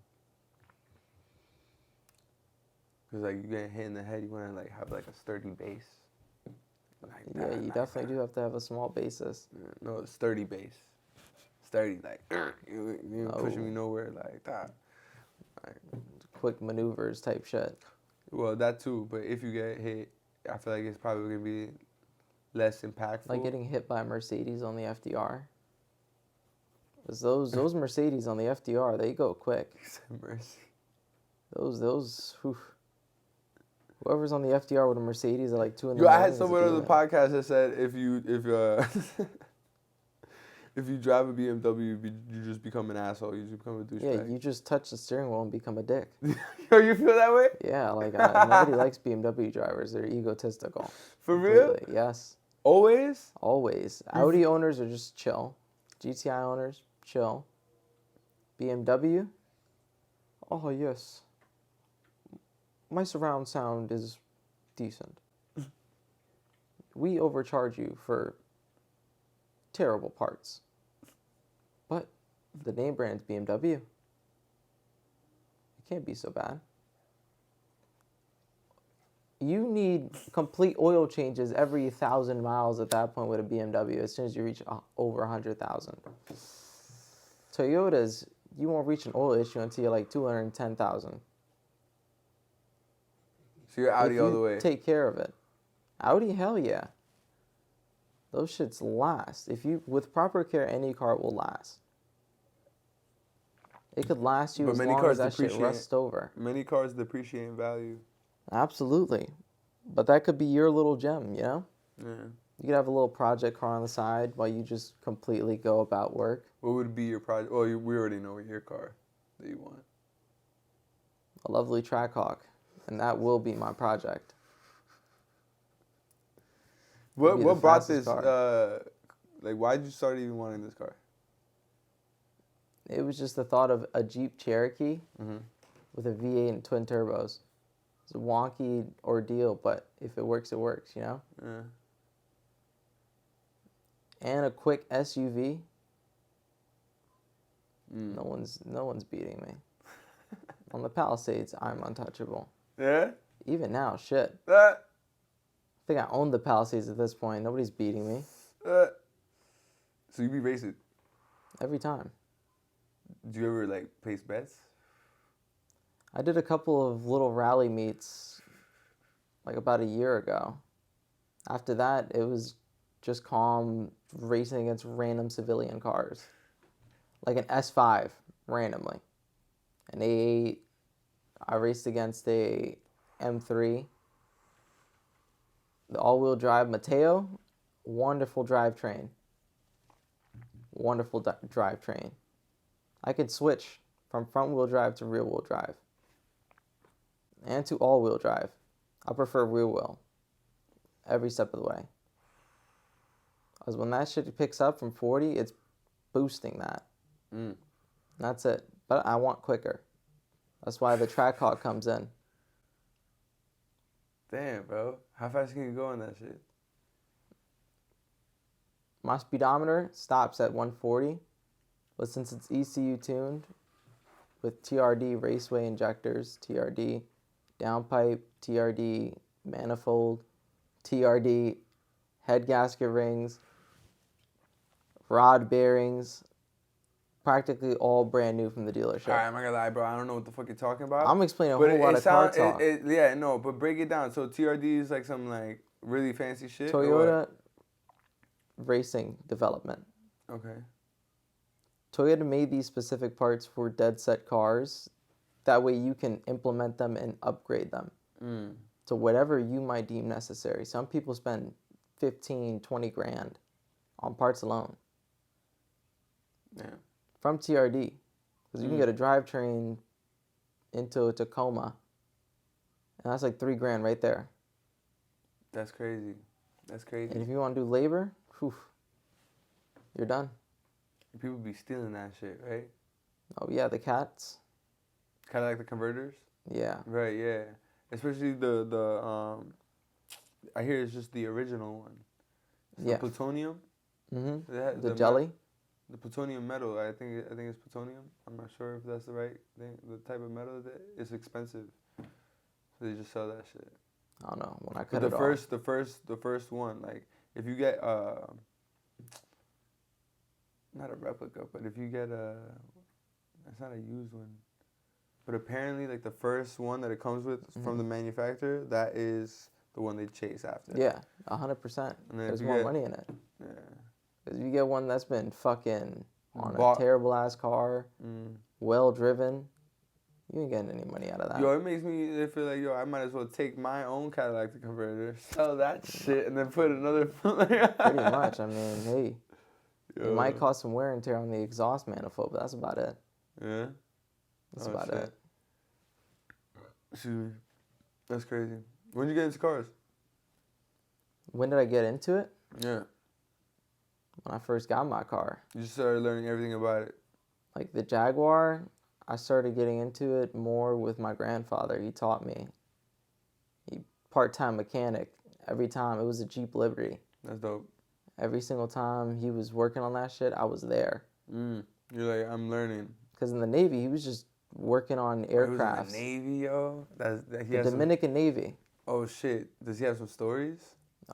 Cause like you get hit in the head, you want to like have like a sturdy base. Like, Yeah, you definitely do have to have a small basis. No, a sturdy base. Sturdy, like you ain't pushing me nowhere, like that. Like, Quick maneuvers type shit. well, that too. But if you get hit, I feel like it's probably gonna be less impactful. Like getting hit by a Mercedes on the FDR. 'Cause those Mercedes on the FDR, they go quick. Mercy. Whew. Whoever's on the FDR with a Mercedes at like 2 in the Yo, I morning. had someone on the podcast that said if if you drive a BMW, you just become an asshole. You just become a douchebag. Yeah, you just touch the steering wheel and become a dick. Yo, you feel that way? Yeah, like nobody likes BMW drivers. They're egotistical. For real? Completely. Yes, Always? always. Audi owners are just chill. GTI owners, chill. BMW? Oh, yes. My surround sound is decent. We overcharge you for terrible parts. But the name brand's BMW. It can't be so bad. You need complete oil changes every 1,000 miles at that point with a BMW as soon as you reach over 100,000. Toyotas, you won't reach an oil issue until you're like 210,000. So you're Audi all the way. Take care of it. Audi, hell yeah. Those shits last. With proper care, any car will last. It could last you But as many long cars as that shit depreciate. rusts over. Many cars depreciate in value. Absolutely. But that could be your little gem, you know? Yeah. You could have a little project car on the side while you just completely go about work. What would be your project? Oh, we already know your car that you want. A lovely Trackhawk. And that will be my project. What be the brought fastest this? Like, why did you start even wanting this car? It was just the thought of a Jeep Cherokee with a V8 and twin turbos. It's a wonky ordeal, but if it works, it works, you know? Yeah. And a quick SUV. No one's beating me. On the Palisades, I'm untouchable. Yeah. Even now, shit. Uh, I think I own the Palisades at this point. Nobody's beating me. so you be racing. Every time. Do you ever like place bets? I did a couple of little rally meets like about a year ago. After that, it was just calm racing against random civilian cars. Like an S5, randomly. An A8. I raced against a M3. The all-wheel drive Mateo. Wonderful drivetrain. Wonderful drivetrain. I could switch from front-wheel drive to rear-wheel drive. And to all-wheel drive. I prefer rear-wheel. Every step of the way. Because when that shit picks up from 40, it's boosting that. That's it. But I want quicker. That's why the Trackhawk comes in. Damn, bro. How fast can you go on that shit? My speedometer stops at 140. But since it's ECU tuned with TRD raceway injectors, TRD downpipe, TRD manifold, TRD head gasket rings, rod bearings, practically all brand new from the dealership. All right, I'm not gonna lie, bro. I don't know what the fuck you're talking about. I'm explaining a whole lot of car talk. Yeah, no, but break it down. So TRD is like some like really fancy shit. Toyota racing development. Okay. Toyota made these specific parts for dead set cars. That way you can implement them and upgrade them to whatever you might deem necessary. Some people spend 15, 20 grand on parts alone. Yeah. From TRD. Because you can get a drivetrain into a Tacoma. And that's like 3 grand right there. That's crazy. That's crazy. And if you want to do labor, whew, you're done. People be stealing that shit, right? Oh yeah, the cats. Kind of like the converters. Yeah. Right. Yeah. Especially the I hear it's just the original one. It's Yeah. the plutonium. The jelly. The plutonium metal. I think it's plutonium. I'm not sure if that's the right thing. The type of metal that it's expensive, so they just sell that shit. I don't know. When I But cut it off. the first one, like if you get not a replica, but if you get it's not a used one. But apparently, like the first one that it comes with from the manufacturer, that is the one they chase after. Yeah, 100%. There's more money in it. Yeah. Because if you get one that's been fucking on Bought- a terrible ass car, well driven, you ain't getting any money out of that. Yo, it makes me feel like, yo, I might as well take my own Cadillac to converter, sell that shit, and then put another. Pretty much. I mean, hey, Yo. it might cause some wear and tear on the exhaust manifold, but that's about it. Yeah. That's about it. Excuse me. That's crazy. When did you get into cars? When did I get into it? Yeah. When I first got my car. You just started learning everything about it. Like the Jaguar, I started getting into it more with my grandfather. He taught me. He part-time mechanic. Every time it was a Jeep Liberty. That's dope. Every single time he was working on that shit, I was there. You're like, I'm learning. Because in the Navy, he was just working on aircraft. He was in the Navy, yo. The Dominican Navy. Oh shit! Does he have some stories?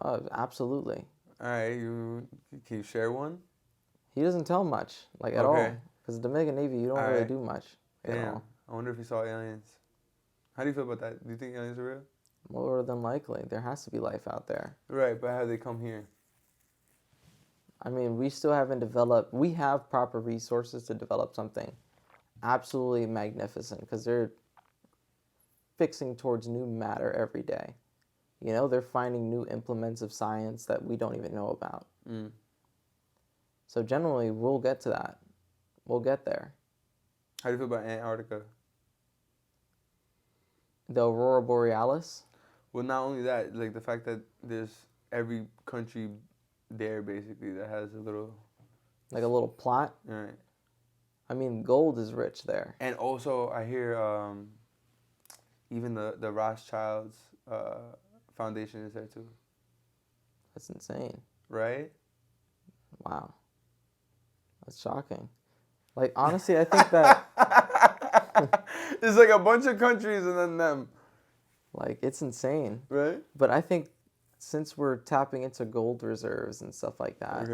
Oh, absolutely. All right, can you share one? He doesn't tell much, like at all. Because the Dominican Navy, you don't really do much at all. I wonder if he saw aliens. How do you feel about that? Do you think aliens are real? More than likely, there has to be life out there. Right, but how do they come here? I mean, we still haven't developed. We have proper resources to develop something absolutely magnificent because they're fixing towards new matter every day. You know, they're finding new implements of science that we don't even know about. So generally, we'll get to that. We'll get there. How do you feel about Antarctica? The Aurora Borealis? Well, not only that, like the fact that there's every country there basically that has a little... Like a little plot? Right. I mean, gold is rich there. And also, I hear even the Rothschilds Foundation is there too. That's insane. Right? Wow. That's shocking. Like, honestly, I think that... It's like a bunch of countries and then them. Like, it's insane. Right? But I think since we're tapping into gold reserves and stuff like that,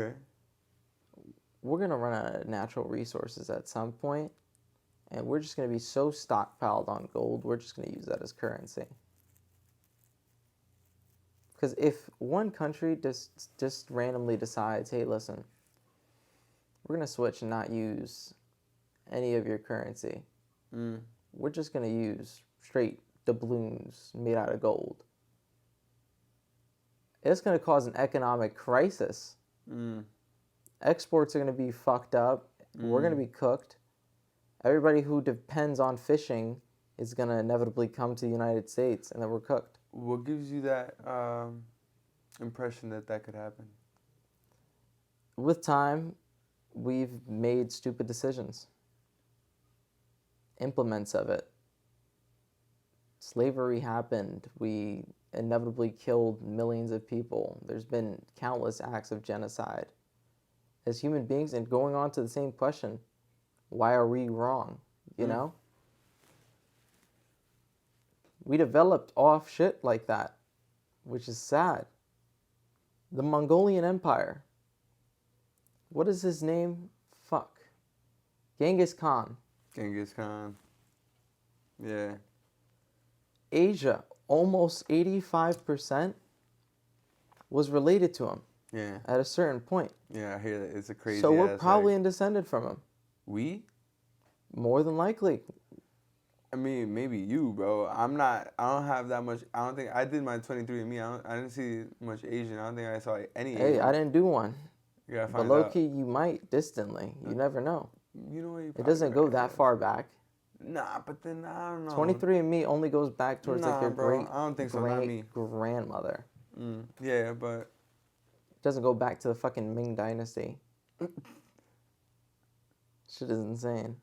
we're going to run out of natural resources at some point, and we're just going to be so stockpiled on gold, we're just going to use that as currency. Because if one country just randomly decides, hey, listen, we're going to switch and not use any of your currency. We're just going to use straight doubloons made out of gold. It's going to cause an economic crisis. Exports are going to be fucked up. We're going to be cooked. Everybody who depends on fishing is going to inevitably come to the United States, and then we're cooked. What gives you that impression that could happen? With time, we've made stupid decisions. Implements of it. Slavery happened. We inevitably killed millions of people. There's been countless acts of genocide. As human beings, and going on to the same question, why are we wrong? You know? We developed off shit like that, which is sad. The Mongolian Empire. What is his name? Fuck. Genghis Khan. Genghis Khan. Yeah. Asia, almost 85% was related to him. Yeah. At a certain point. Yeah, I hear that. It's a crazy. So we're probably descended from him. We? More than likely. I mean, maybe you, bro. I don't have that much. I don't think I did my 23andMe. I didn't see much Asian. I don't think I saw any Asian. Hey, I didn't do one. You gotta But find low out. key, you might distantly. You never know. You know what? It doesn't go that far back. Nah, but then I don't know. 23andMe only goes back towards like your bro. I don't think so. Not me. Grandmother. Yeah, but It doesn't go back to the fucking Ming Dynasty. Shit is insane.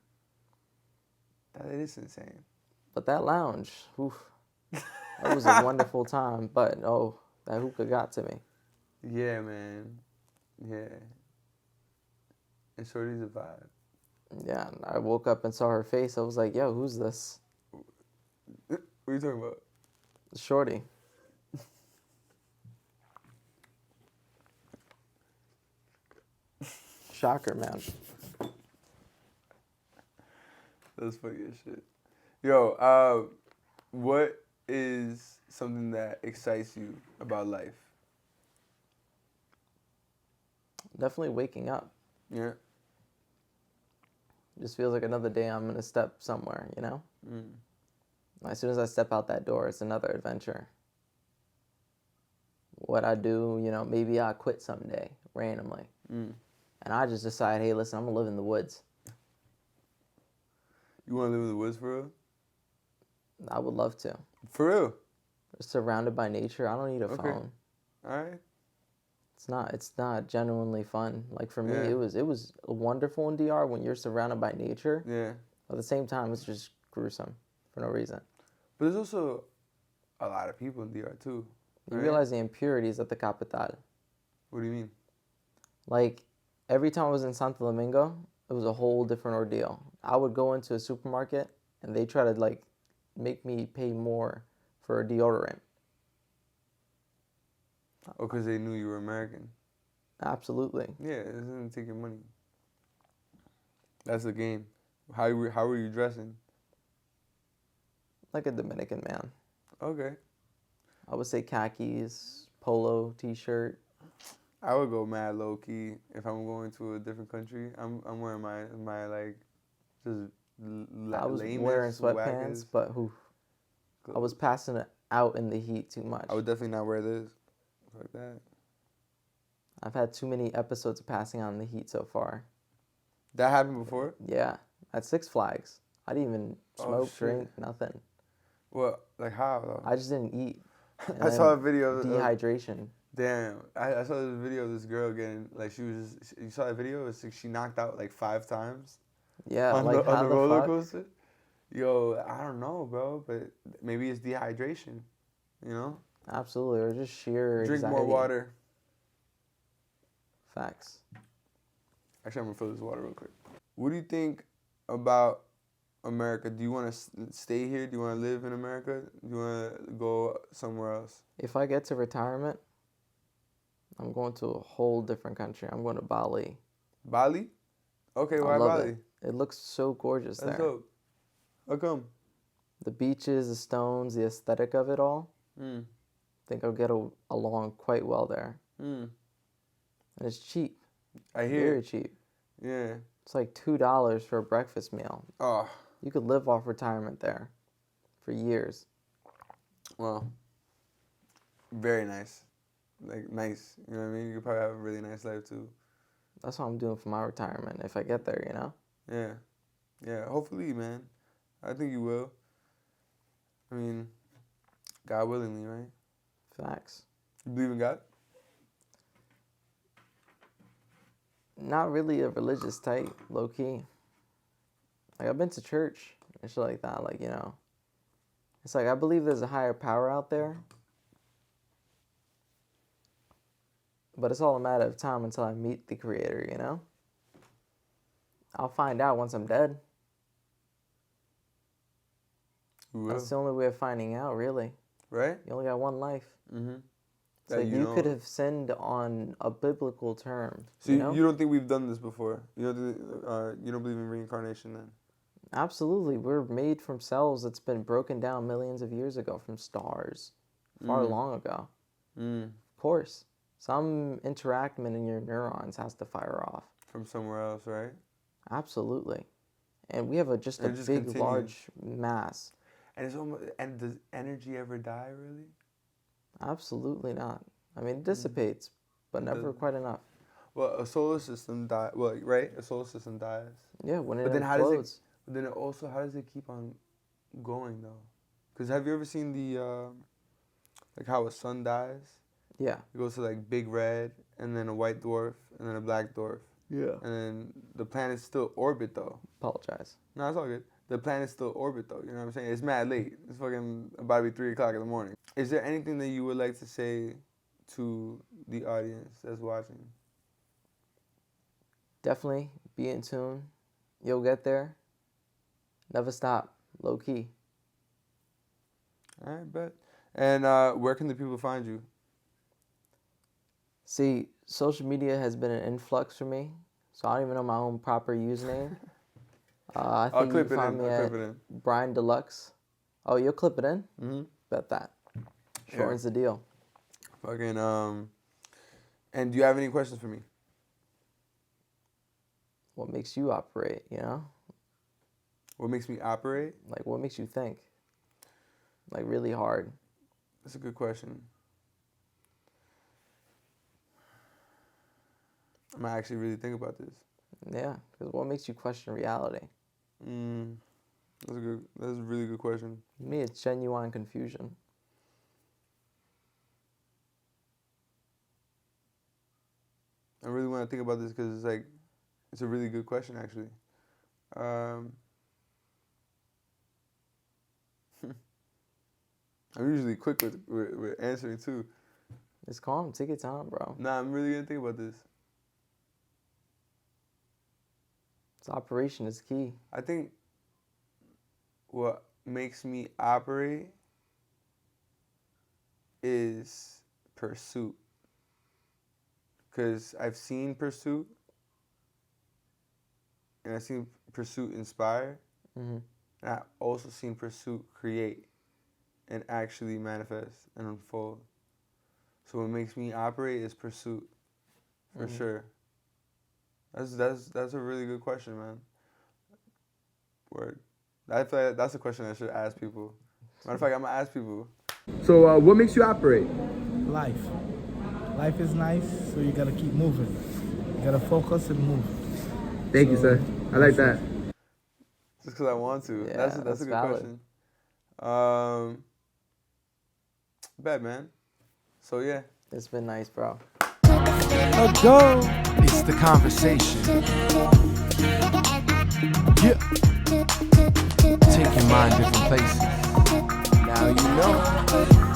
That is insane. But that lounge, oof, that was a wonderful time. But that hookah got to me. Yeah, man. Yeah. And Shorty's a vibe. Yeah, and I woke up and saw her face. I was like, yo, who's this? What are you talking about? Shorty. Shocker, man. That's funny as shit. Yo, what is something that excites you about life? Definitely waking up. Yeah. Just feels like another day I'm going to step somewhere, you know? Mm. As soon as I step out that door, it's another adventure. What I do, you know, maybe I quit someday, randomly. Mm. And I just decide, hey, listen, I'm going to live in the woods. You want to live in the woods for real? I would love to. For real? Surrounded by nature. I don't need a Okay. phone. All right. It's not genuinely fun. Like for me, Yeah. it was wonderful in DR when you're surrounded by nature. Yeah. At the same time, it's just gruesome for no reason. But there's also a lot of people in DR too. You right? realize the impurities at the capital. What do you mean? Like every time I was in Santo Domingo, it was a whole different ordeal. I would go into a supermarket and they try to like make me pay more for a deodorant. Oh, because they knew you were American. Absolutely. Yeah, it doesn't take your money. That's the game. How were you dressing? Like a Dominican man. Okay. I would say khakis, polo, t-shirt. I would go mad low key if I'm going to a different country. I'm wearing my like just I was lamest, wearing sweatpants, wackest but I was passing it out in the heat too much. I would definitely not wear this like that. I've had too many episodes of passing out in the heat so far. That happened before? Yeah, at Six Flags. I didn't even smoke, shit. drink, nothing. Well, like how though? I just didn't eat. And I saw a then video of dehydration. damn. I saw this video of this girl getting like you saw that video? It's like she knocked out like 5 times Yeah, on like the how the roller fuck? coaster. Yo, I don't know, bro, but maybe it's dehydration. You know? Absolutely, or just sheer Drink anxiety. more water. Facts. Actually, I'm gonna fill this water real quick. What do you think about America? Do you want to stay here? Do you want to live in America? Do you want to go somewhere else? If I get to retirement, I'm going to a whole different country. I'm going to Bali. Bali? Okay, I why love Bali? it. It looks so gorgeous That's there. dope. How come? The beaches, the stones, the aesthetic of it all. Mm. I think I'll get along quite well there. Mm. And it's cheap. I hear. Very cheap. Yeah. It's like $2 for a breakfast meal. Oh, You could live off retirement there for years. well. Very nice. Like, nice. You know what I mean? You could probably have a really nice life, too. That's what I'm doing for my retirement if I get there, you know? Yeah. Yeah, hopefully, man. I think you will. I mean, God willingly, right? Facts. You believe in God? Not really a religious type, low key. Like I've been to church and shit like that, like, you know. It's like I believe there's a higher power out there. But it's all a matter of time until I meet the creator, you know? I'll find out once I'm dead. You will. That's the only way of finding out, really. Right? You only got one life. Mm-hmm. It's like you could have sinned on a biblical term. So you know? you don't think we've done this before? You don't believe in reincarnation then? Absolutely. We're made from cells that's been broken down millions of years ago from stars. Far long ago. Mm. Of course. Some interactment in your neurons has to fire off. From somewhere else, right? Absolutely. And we have just a And it just big, continues. large mass. And it's almost, and does energy ever die, really? Absolutely not. I mean, it dissipates, but never quite enough. Well, a solar system dies. Well, right? A solar system dies. Yeah, when it But then explodes. how does it keep on going though? Because have you ever seen the like how a sun dies? Yeah. It goes to like big red, and then a white dwarf, and then a black dwarf. Yeah. And then the planets still orbit though. Apologize. No, it's all good. The planets still orbit though. You know what I'm saying? It's mad late. It's fucking about to be 3 o'clock in the morning. Is there anything that you would like to say to the audience that's watching? Definitely be in tune. You'll get there. Never stop. Low key. All right, bet. And where can the people find you? See, social media has been an influx for me, so I don't even know my own proper username. I I'll think you clip can it find in. me I'll at clip it in. Brian Deluxe. Oh, you'll clip it in? Mm-hmm. Bet that. Shortens the deal. Fucking and do you have any questions for me? What makes you operate, you know? What makes me operate? Like, what makes you think? Like, really hard. That's a good question. I'm gonna actually really think about this. Yeah, because what makes you question reality? That's a really good question. To me, it's genuine confusion. I really want to think about this because it's a really good question actually. I'm usually quick with answering too. It's calm. Take your time, bro. Nah, I'm really gonna think about this. This operation is key. I think what makes me operate is pursuit. Because I've seen pursuit, and I've seen pursuit inspire, and I've also seen pursuit create and actually manifest and unfold. So what makes me operate is pursuit, for sure. That's a really good question, man. Word. I feel like that's a question I should ask people. Matter of fact, I'm gonna ask people. So what makes you operate? Life. Life is nice, so you gotta keep moving. You gotta focus and move. Thank you, sir. I like that. Just because I want to. Yeah, That's a that's good valid. question. Bad, man. So yeah. It's been nice, bro. Let's go! It's the conversation. Yeah. Take your mind different places. Now you know.